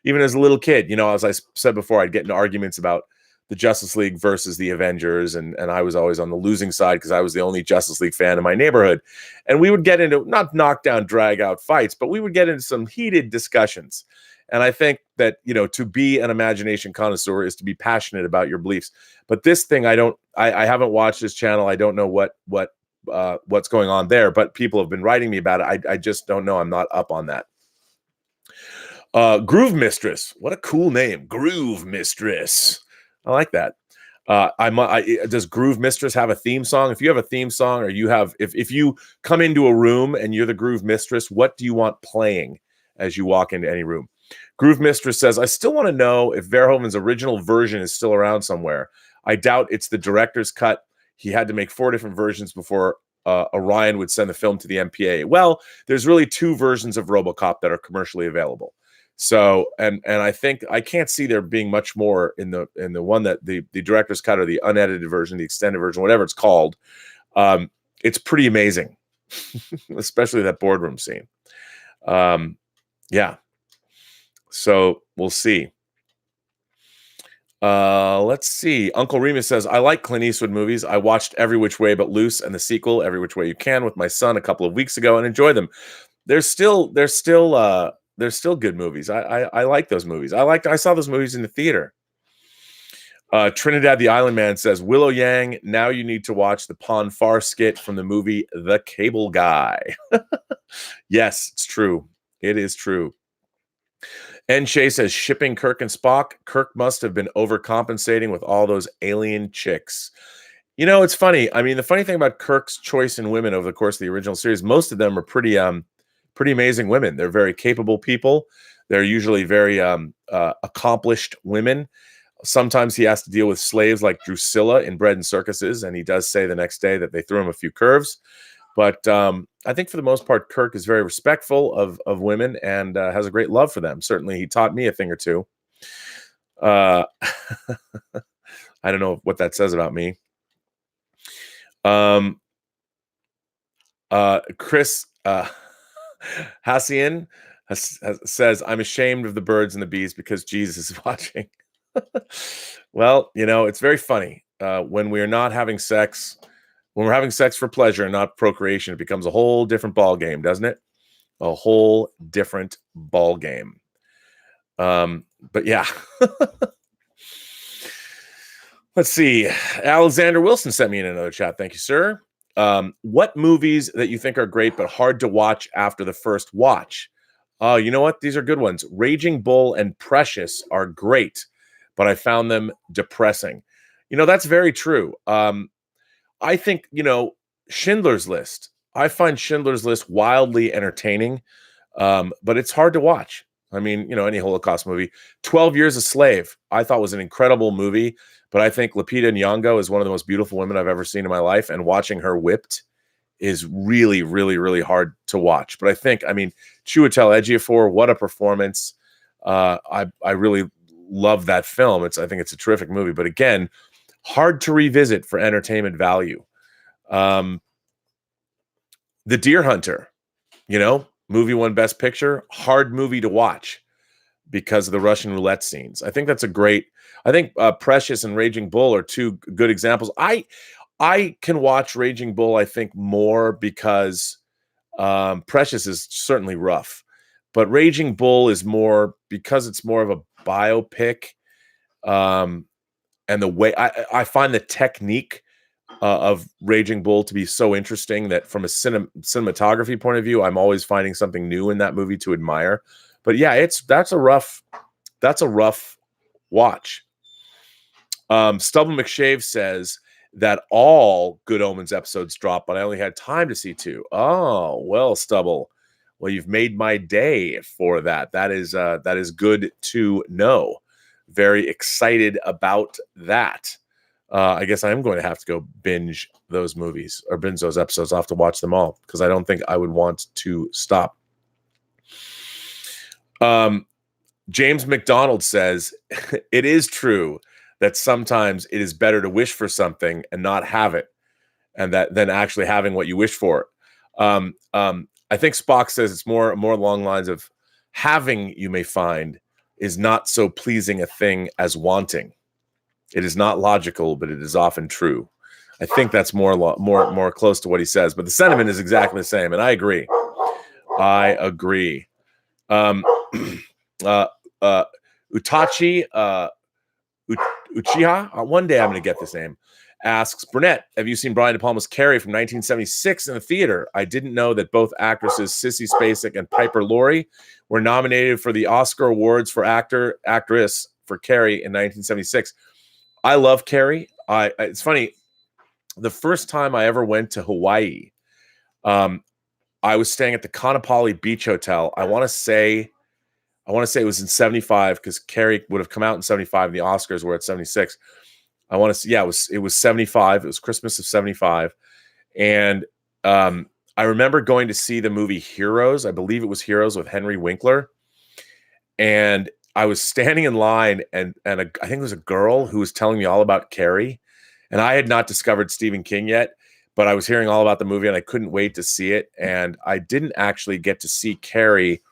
Even as a little kid, as I said before, I'd get into arguments about the Justice League versus the Avengers. And I was always on the losing side because I was the only Justice League fan in my neighborhood. And we would get into, not knockdown, drag out fights, but we would get into some heated discussions. And I think that, to be an imagination connoisseur is to be passionate about your beliefs. But this thing, I haven't watched this channel. I don't know what's going on there, but people have been writing me about it. I just don't know. I'm not up on that. Groove Mistress. What a cool name. Groove Mistress. I like that. Does Groove Mistress have a theme song? If you have a theme song, or if you come into a room and you're the Groove Mistress, what do you want playing as you walk into any room? Groove Mistress says, I still want to know if Verhoeven's original version is still around somewhere. I doubt it's the director's cut. He had to make 4 different versions before Orion would send the film to the MPA. Well, there's really 2 versions of RoboCop that are commercially available. So, and I think I can't see there being much more in the one that the director's cut, or the unedited version, the extended version, whatever it's called. It's pretty amazing, especially that boardroom scene. Yeah. So we'll see. Let's see. Uncle Remus says, I like Clint Eastwood movies. I watched Every Which Way But Loose and the sequel, Every Which Way You Can, with my son a couple of weeks ago and enjoyed them. They're still good movies. I like those movies. I saw those movies in the theater. Trinidad the Island Man says, Willow Yang, now you need to watch the Pon Farr skit from the movie The Cable Guy. Yes, it's true. It is true. N. Shay says, shipping Kirk and Spock. Kirk must have been overcompensating with all those alien chicks. It's funny. I mean, the funny thing about Kirk's choice in women over the course of the original series, most of them are pretty amazing women. They're very capable people. They're usually very accomplished women. Sometimes he has to deal with slaves like Drusilla in Bread and Circuses, and he does say the next day that they threw him a few curves. But I think for the most part, Kirk is very respectful of women and has a great love for them. Certainly, he taught me a thing or two. I don't know what that says about me. Chris Hassian says, I'm ashamed of the birds and the bees because Jesus is watching. Well, it's very funny. When we are not having sex, when we're having sex for pleasure and not procreation, it becomes a whole different ball game, doesn't it? A whole different ball game. But yeah. Let's see. Alexander Wilson sent me in another chat. Thank you, sir. What movies that you think are great but hard to watch after the first watch? You know what? These are good ones. Raging Bull and Precious are great, but I found them depressing. That's very true. I think, Schindler's List. I find Schindler's List wildly entertaining, but it's hard to watch. I mean, any Holocaust movie. 12 Years a Slave, I thought was an incredible movie, but I think Lupita Nyong'o is one of the most beautiful women I've ever seen in my life, and watching her whipped is really, really, really hard to watch. But I mean, Chiwetel Ejiofor, what a performance. I really love that film. I think it's a terrific movie, but again, hard to revisit for entertainment value. The Deer Hunter, movie won Best Picture, hard movie to watch because of the Russian roulette scenes. I think that's I think Precious and Raging Bull are two good examples. I can watch Raging Bull, I think, more because Precious is certainly rough, but Raging Bull is more because it's more of a biopic. And the way I find the technique of Raging Bull to be so interesting that from a cinematography point of view, I'm always finding something new in that movie to admire. But yeah, that's a rough watch. Stubble McShave says that all Good Omens episodes dropped, but I only had time to see 2. Oh, well, Stubble. Well, you've made my day for that. That is good to know. Very excited about that. I guess I am going to have to go binge those movies or binge those episodes. I'll have to watch them all because I don't think I would want to stop. James McDonald says, it is true that sometimes it is better to wish for something and not have it, and than actually having what you wish for. I think Spock says it's more along the lines of having, you may find, is not so pleasing a thing as wanting. It is not logical, but it is often true. I think that's more close to what he says, but the sentiment is exactly the same, and I agree. Utachi Uchiha, one day I'm going to get this name, asks, Burnett, have you seen Brian De Palma's Carrie from 1976 in the theater? I didn't know that both actresses Sissy Spacek and Piper Laurie were nominated for the Oscar Awards for actress for Carrie in 1976. I love Carrie. It's funny. The first time I ever went to Hawaii, I was staying at the Kaanapali Beach Hotel. I want to say it was in 75 because Carrie would have come out in 75 and the Oscars were at 76. I want to say, yeah, it was 75. It was Christmas of 75. And I remember going to see the movie Heroes. I believe it was Heroes with Henry Winkler. And I was standing in line and I think it was a girl who was telling me all about Carrie. And I had not discovered Stephen King yet, but I was hearing all about the movie and I couldn't wait to see it. And I didn't actually get to see Carrie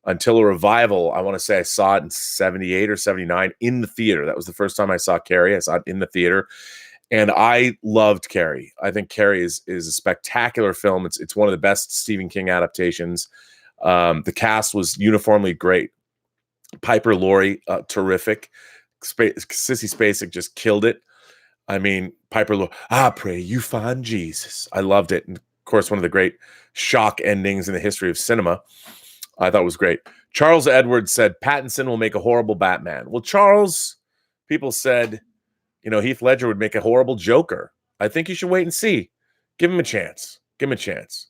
until a revival. I want to say I saw it in 78 or 79 in the theater. That was the first time I saw Carrie. I saw it in the theater. And I loved Carrie. I think Carrie is a spectacular film. It's one of the best Stephen King adaptations. The cast was uniformly great. Piper Laurie, terrific. Sissy Spacek just killed it. I mean, Piper Laurie, I pray you find Jesus. I loved it. And of course, one of the great shock endings in the history of cinema. I thought it was great. Charles Edwards said Pattinson will make a horrible Batman. Well, Charles, people said, Heath Ledger would make a horrible Joker. I think you should wait and see. Give him a chance. Give him a chance.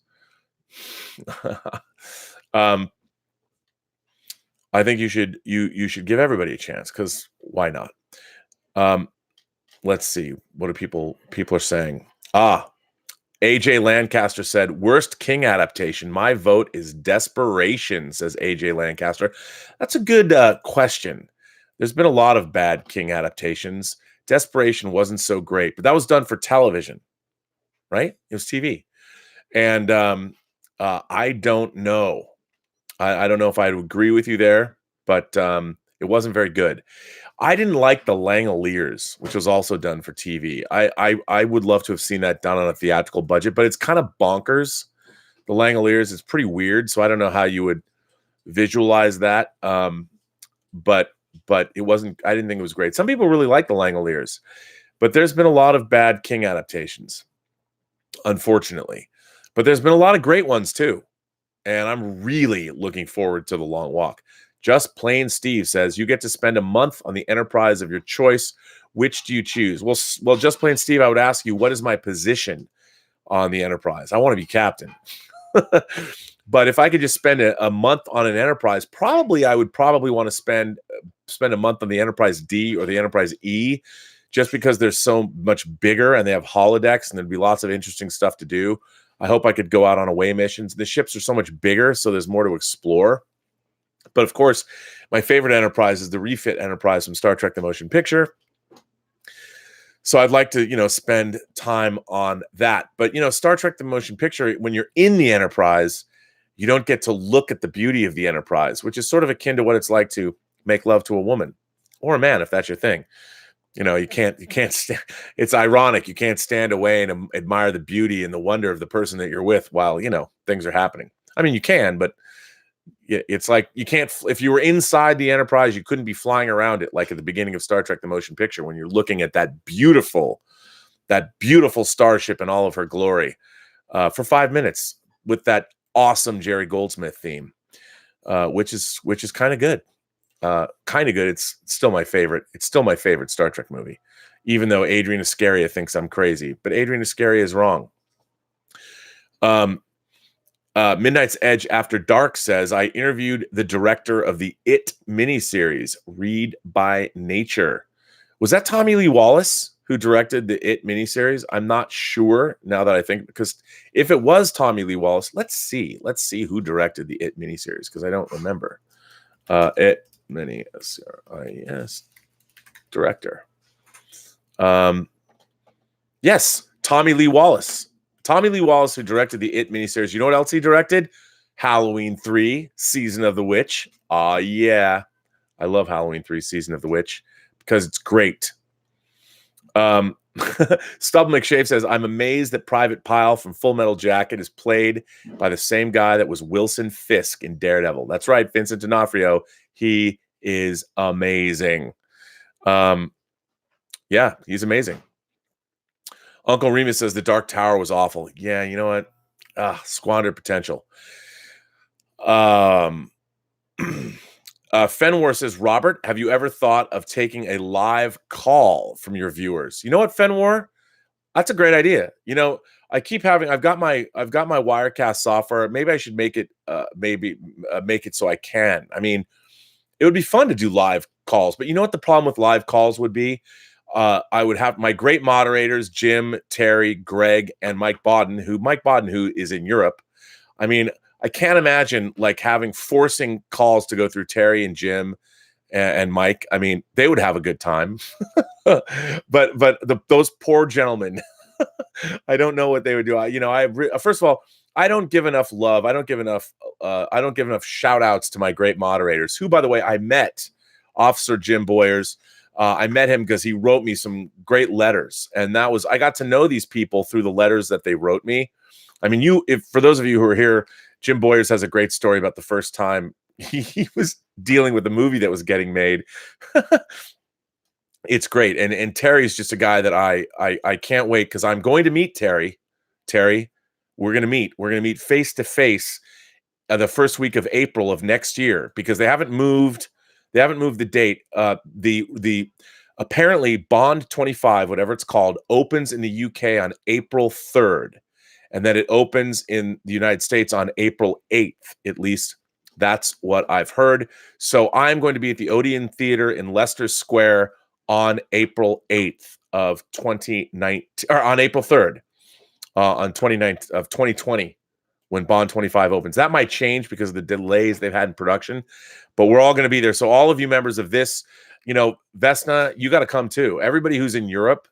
I think you should give everybody a chance because why not? Let's see. What are people are saying? AJ Lancaster said, worst King adaptation. My vote is Desperation, says AJ Lancaster. That's a good question. There's been a lot of bad King adaptations. Desperation wasn't so great, but that was done for television, right? It was TV. And I don't know. I don't know if I'd agree with you there, but it wasn't very good. I didn't like The Langoliers, which was also done for TV. I would love to have seen that done on a theatrical budget, but it's kind of bonkers. The Langoliers is pretty weird, so I don't know how you would visualize that. But it wasn't. I didn't think it was great. Some people really like The Langoliers, but there's been a lot of bad King adaptations, unfortunately. But there's been a lot of great ones too, and I'm really looking forward to The Long Walk. Just Plain Steve says, you get to spend a month on the Enterprise of your choice. Which do you choose? Well, just plain Steve, I would ask you, what is my position on the Enterprise? I want to be captain. But if I could just spend a month on an Enterprise, I would probably want to spend a month on the Enterprise D or the Enterprise E, just because they're so much bigger and they have holodecks and there'd be lots of interesting stuff to do. I hope I could go out on away missions. The ships are so much bigger, so there's more to explore. But of course, my favorite Enterprise is the refit Enterprise from Star Trek: The Motion Picture. So I'd like to, spend time on that. But, Star Trek: The Motion Picture, when you're in the Enterprise, you don't get to look at the beauty of the Enterprise, which is sort of akin to what it's like to make love to a woman or a man, if that's your thing. You can't stand, it's ironic. You can't stand away and admire the beauty and the wonder of the person that you're with while, things are happening. I mean, you can, but it's like you can't, if you were inside the Enterprise, you couldn't be flying around it like at the beginning of Star Trek: The Motion Picture, when you're looking at that beautiful starship in all of her glory for 5 minutes with that awesome Jerry Goldsmith theme, which is kind of good. It's still my favorite. It's still my favorite Star Trek movie, even though Adrian Iscaria thinks I'm crazy. But Adrian Iscaria is wrong. Midnight's Edge After Dark says, I interviewed the director of the It miniseries, Read by Nature. Was that Tommy Lee Wallace who directed the It miniseries? I'm not sure now that I think, because if it was Tommy Lee Wallace, let's see who directed the It miniseries, because I don't remember. It miniseries director. Yes, Tommy Lee Wallace. Tommy Lee Wallace, who directed the It miniseries. You know what else he directed? Halloween 3, Season of the Witch. Yeah. I love Halloween 3, Season of the Witch, because it's great. Stub McShave says, I'm amazed that Private Pyle from Full Metal Jacket is played by the same guy that was Wilson Fisk in Daredevil. That's right, Vincent D'Onofrio. He is amazing. Yeah, he's amazing. Uncle Remus says the Dark Tower was awful. Yeah, you know what? Squandered potential. Fenwar says, Robert, have you ever thought of taking a live call from your viewers? You know what, Fenwar? That's a great idea. I've got my Wirecast software. Maybe I should make it so I can. I mean, it would be fun to do live calls, but you know what the problem with live calls would be? I would have my great moderators, Jim, Terry, Greg, and Mike Bodden, who is in Europe. I mean, I can't imagine forcing calls to go through Terry and Jim and Mike. I mean, they would have a good time, but those poor gentlemen, I don't know what they would do. First of all, I don't give enough love. I don't give enough shout outs to my great moderators, who, by the way, I met. Officer Jim Boyers. I met him because he wrote me some great letters, and I got to know these people through the letters that they wrote me. I mean, for those of you who are here, Jim Boyers has a great story about the first time he was dealing with the movie that was getting made. It's great, and Terry's just a guy that I can't wait, because I'm going to meet Terry. Terry, we're going to meet face to face the first week of April of next year, because they haven't moved. They haven't moved the date. The apparently Bond 25, whatever it's called, opens in the UK on April 3rd, and then it opens in the United States on April 8th. At least that's what I've heard. So I'm going to be at the Odeon Theater in Leicester Square on April 8th of 2019, or on April 3rd, on 29th of 2020. When Bond 25 opens. That might change because of the delays they've had in production, but we're all going to be there. So all of you members of this, Vesna, you got to come too. Everybody who's in Europe,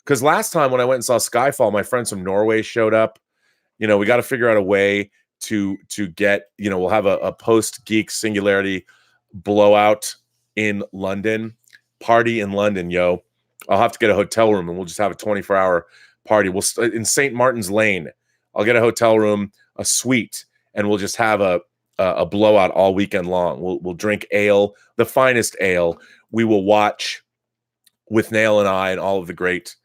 because last time when I went and saw Skyfall, my friends from Norway showed up. We got to figure out a way to get, we'll have a post-Geek Singularity blowout in London, party in London, yo. I'll have to get a hotel room, and we'll just have a 24-hour party. We'll in St. Martin's Lane. I'll get a hotel room, a suite, and we'll just have a blowout all weekend long. We'll drink ale, the finest ale. We will watch with Nail and I and all of the great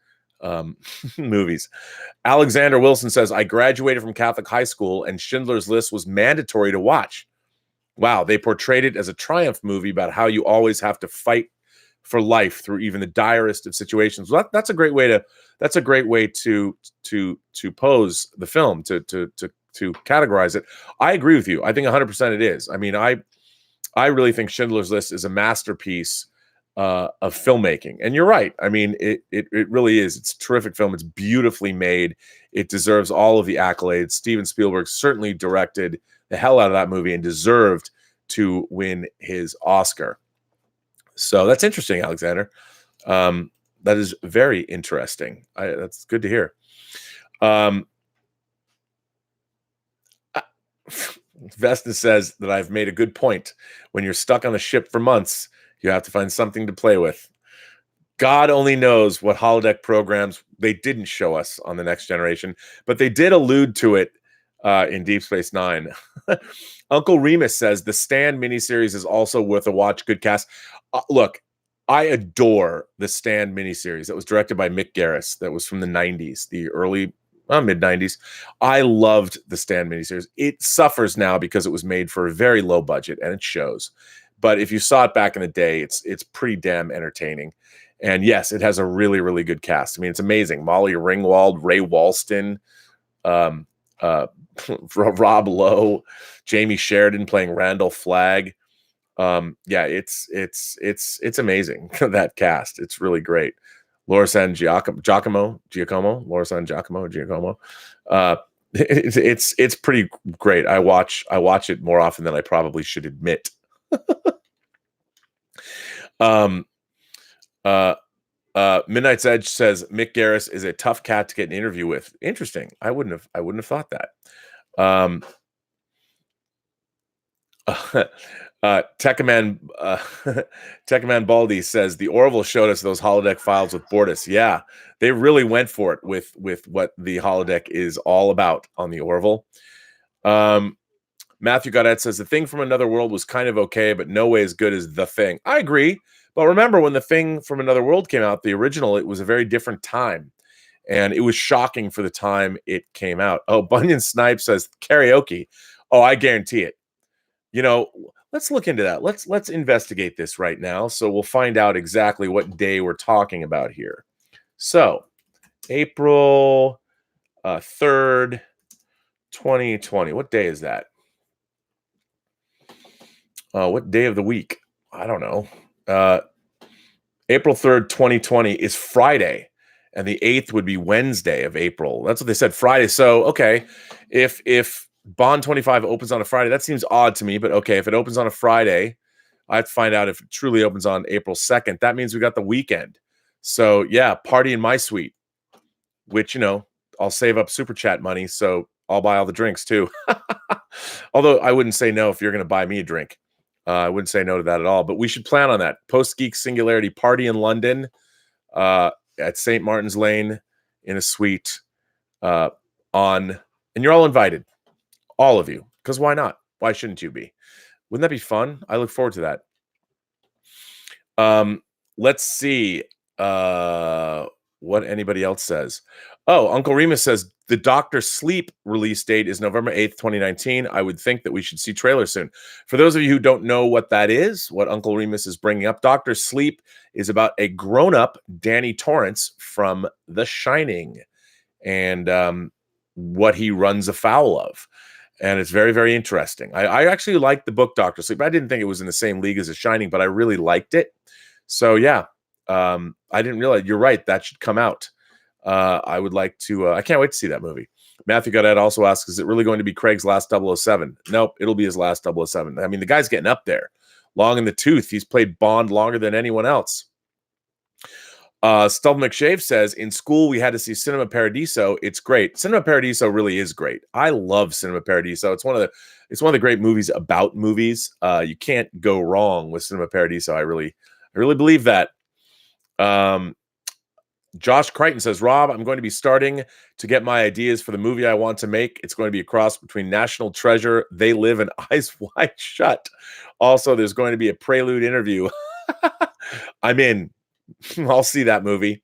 movies. Alexander Wilson says, I graduated from Catholic high school, and Schindler's List was mandatory to watch. Wow, they portrayed it as a triumph movie about how you always have to fight for life through even the direst of situations. Well, that's a great way to pose the film, to categorize it. I agree with you. I think 100% it is. I mean, I really think Schindler's List is a masterpiece of filmmaking. And you're right. I mean, it really is. It's a terrific film. It's beautifully made. It deserves all of the accolades. Steven Spielberg certainly directed the hell out of that movie and deserved to win his Oscar. So that's interesting, Alexander. That is very interesting. That's good to hear. Vesna says that I've made a good point. When you're stuck on the ship for months, you have to find something to play with. God only knows what holodeck programs they didn't show us on The Next Generation, but they did allude to it in Deep Space Nine. Uncle Remus says the Stand miniseries is also worth a watch. Good cast. Look, I adore the Stand miniseries that was directed by Mick Garris. That was from the 90s, the early mid 90s. I loved the Stand miniseries. It suffers now because it was made for a very low budget, and it shows. But if you saw it back in the day, it's pretty damn entertaining. And yes, it has a really, really good cast. I mean, it's amazing. Molly Ringwald, Ray Walston, Rob Lowe, Jamie Sheridan playing Randall Flagg. Yeah, it's amazing, that cast. It's really great. Laura San Giacomo. It's pretty great. I watch it more often than I probably should admit. Midnight's Edge says Mick Garris is a tough cat to get an interview with. Interesting. I wouldn't have thought that. Tekkaman Baldy says the Orville showed us those holodeck files with Bortus. Yeah, they really went for it with what the holodeck is all about on the Orville. Matthew Goddard says the Thing from Another World was kind of okay, but no way as good as The Thing. I agree, but remember when The Thing from Another World came out, the original, it was a very different time, and it was shocking for the time it came out. Oh, Bunyan Snipe says karaoke. Oh, I guarantee it. You know, let's look into that. Let's investigate this right now, so we'll find out exactly what day we're talking about here. So, April 3rd, 2020. What day is that? What day of the week? I don't know. April 3rd, 2020 is Friday, and the 8th would be Wednesday of April. That's what they said, Friday. So, okay, if Bond 25 opens on a Friday, that seems odd to me, but okay, if it opens on a Friday, I have to find out if it truly opens on April 2nd. That means we got the weekend. So, yeah, party in my suite, which, you know, I'll save up Super Chat money, so I'll buy all the drinks too. Although I wouldn't say no if you're going to buy me a drink. I wouldn't say no to that at all, but we should plan on that. Post-Geek Singularity party in London at St. Martin's Lane in a suite and you're all invited, all of you, because why not? Why shouldn't you be? Wouldn't that be fun? I look forward to that. Let's see what anybody else says. Oh, Uncle Remus says the Dr. Sleep release date is November 8th, 2019. I would think that we should see trailers soon. For those of you who don't know what that is, what Uncle Remus is bringing up, Dr. Sleep is about a grown-up Danny Torrance from The Shining and what he runs afoul of. And it's very, very interesting. I actually liked the book Dr. Sleep. I didn't think it was in the same league as The Shining, but I really liked it. So, yeah, I didn't realize. You're right. That should come out. I would like to. I can't wait to see that movie. Matthew Goddard also asks, is it really going to be Craig's last 007? Nope, it'll be his last 007. I mean, the guy's getting up there. Long in the tooth. He's played Bond longer than anyone else. Stubble McShave says, in school, we had to see Cinema Paradiso. It's great. Cinema Paradiso really is great. I love Cinema Paradiso. It's one of the great movies about movies. You can't go wrong with Cinema Paradiso. I really believe that. Josh Crichton says, Rob, I'm going to be starting to get my ideas for the movie I want to make. It's going to be a cross between National Treasure, They Live, and Eyes Wide Shut. Also, there's going to be a prelude interview. I'm in. I'll see that movie.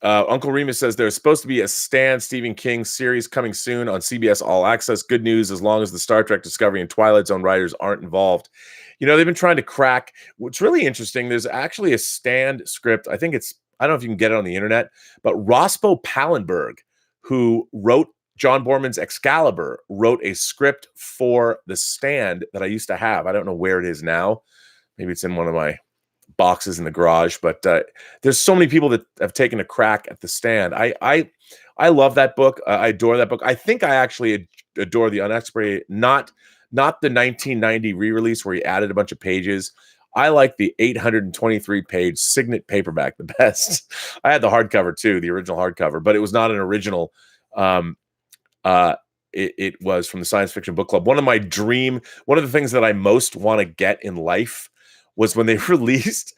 Uncle Remus says there's supposed to be a Stan Stephen King series coming soon on CBS All Access. Good news, as long as the Star Trek Discovery and Twilight Zone writers aren't involved. You know, they've been trying to crack. What's really interesting, there's actually a Stan script. I don't know if you can get it on the internet, but Rospo Pallenberg, who wrote John Borman's Excalibur, wrote a script for The Stand that I used to have. I don't know where it is now. Maybe it's in one of my boxes in the garage, but there's so many people that have taken a crack at The Stand. I love that book. I adore that book. I think I actually adore the unexpurgated, not the 1990 re-release where he added a bunch of pages. I like the 823-page Signet paperback the best. I had the hardcover too, the original hardcover, but it was not an original. It was from the Science Fiction Book Club. One of the things that I most want to get in life was when they released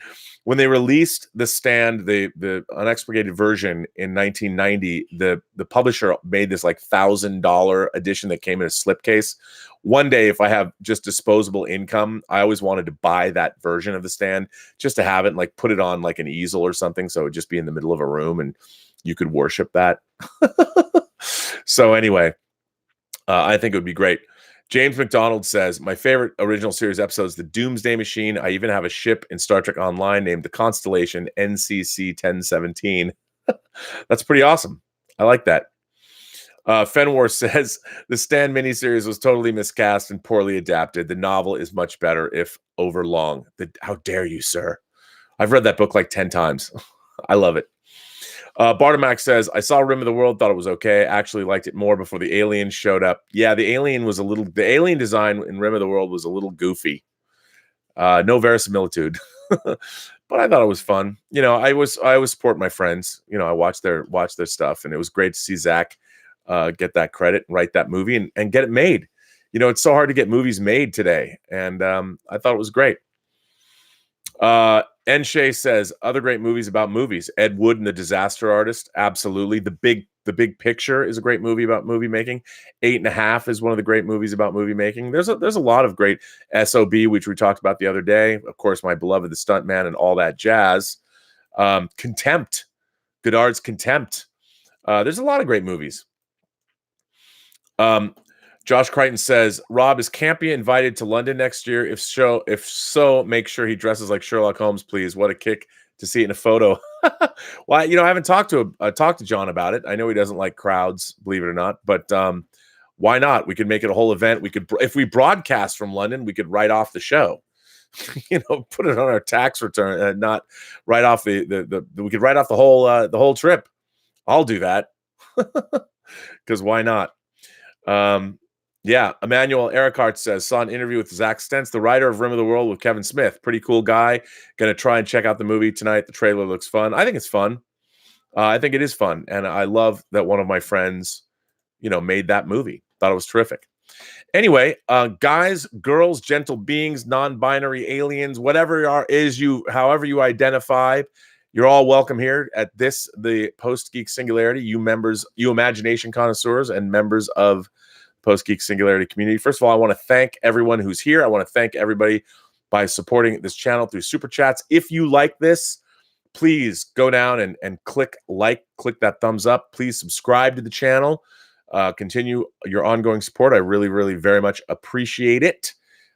The Stand, the unexpurgated version in 1990. The publisher made this like $1,000 edition that came in a slipcase. One day, if I have just disposable income, I always wanted to buy that version of The Stand just to have it and like put it on like an easel or something, so it would just be in the middle of a room and you could worship that. So anyway, I think it would be great. James McDonald says, my favorite original series episode is The Doomsday Machine. I even have a ship in Star Trek Online named the Constellation NCC 1017. That's pretty awesome. I like that. Fenwar says, the Stand miniseries was totally miscast and poorly adapted. The novel is much better if overlong. How dare you, sir? I've read that book like 10 times. I love it. Bartomac says, I saw Rim of the World, thought it was okay. Actually liked it more before the alien showed up. Yeah, the alien design in Rim of the World was a little goofy. No verisimilitude. But I thought it was fun. You know, I always support my friends. You know, I watch their stuff, and it was great to see Zach get that credit and write that movie and get it made. You know, it's so hard to get movies made today, and I thought it was great. Enshay says, other great movies about movies. Ed Wood and the Disaster Artist, absolutely. The Big Picture is a great movie about movie making. 8.5 is one of the great movies about movie making. There's a lot of great SOB, which we talked about the other day. Of course, My Beloved, The Stuntman, and all that jazz. Contempt, Godard's Contempt. There's a lot of great movies. Josh Crichton says, Rob, is Campia invited to London next year? If so, make sure he dresses like Sherlock Holmes, please. What a kick to see it in a photo. Well, you know, I haven't talked to John about it. I know he doesn't like crowds, believe it or not, but why not? We could make it a whole event. We could, if we broadcast from London, we could write off the show. You know, put it on our tax return, not write off we could write off the whole trip. I'll do that because why not? Yeah, Emmanuel Ericart says, saw an interview with Zach Stentz, the writer of Rim of the World, with Kevin Smith. Pretty cool guy. Going to try and check out the movie tonight. The trailer looks fun. I think it's fun. I think it is fun. And I love that one of my friends, you know, made that movie. Thought it was terrific. Anyway, guys, girls, gentle beings, non-binary aliens, however you identify, you're all welcome here at the Post-Geek Singularity, you imagination connoisseurs and members of Post-Geek Singularity community. First of all, I want to thank everyone who's here. I want to thank everybody by supporting this channel through super chats. If you like this, please go down and click that thumbs up. Please subscribe to the channel. Continue your ongoing support. I really, really very much appreciate it.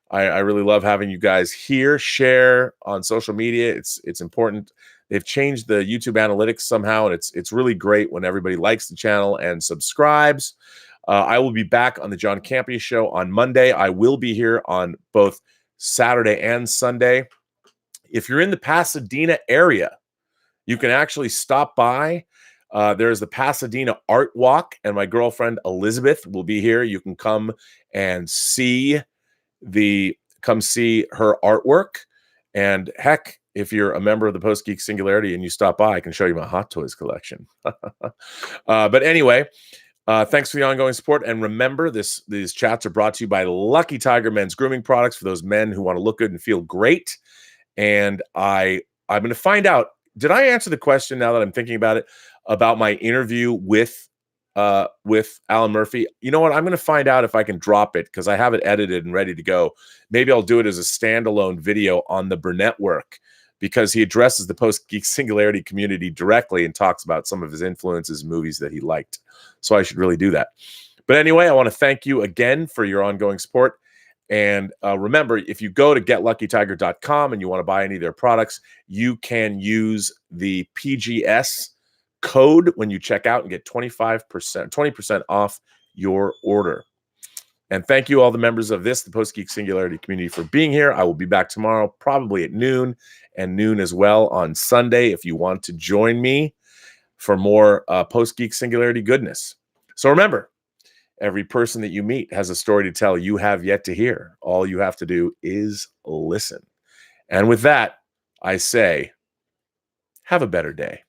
I really love having you guys here. Share on social media. It's important. They've changed the YouTube analytics somehow, and it's really great when everybody likes the channel and subscribes. I will be back on the John Campea Show on Monday. I will be here on both Saturday and Sunday. If you're in the Pasadena area, you can actually stop by. There's the Pasadena Art Walk, and my girlfriend Elizabeth will be here. You can come and see her artwork. And heck, if you're a member of the Post-Geek Singularity and you stop by, I can show you my Hot Toys collection. But anyway, thanks for the ongoing support. And remember, these chats are brought to you by Lucky Tiger Men's Grooming Products for those men who want to look good and feel great. And I'm going to find out, did I answer the question, now that I'm thinking about it, about my interview with Alan Murphy? You know what? I'm going to find out if I can drop it, because I have it edited and ready to go. Maybe I'll do it as a standalone video on the Burnettwork, because he addresses the Post-Geek Singularity community directly and talks about some of his influences, movies that he liked. So I should really do that. But anyway, I want to thank you again for your ongoing support. And remember, if you go to getluckytiger.com and you want to buy any of their products, you can use the PGS code when you check out and get 20% off your order. And thank you all the members of the Post-Geek Singularity community for being here. I will be back tomorrow, probably at noon, and noon as well on Sunday if you want to join me for more Post-Geek Singularity goodness. So remember, every person that you meet has a story to tell you have yet to hear. All you have to do is listen. And with that, I say, have a better day.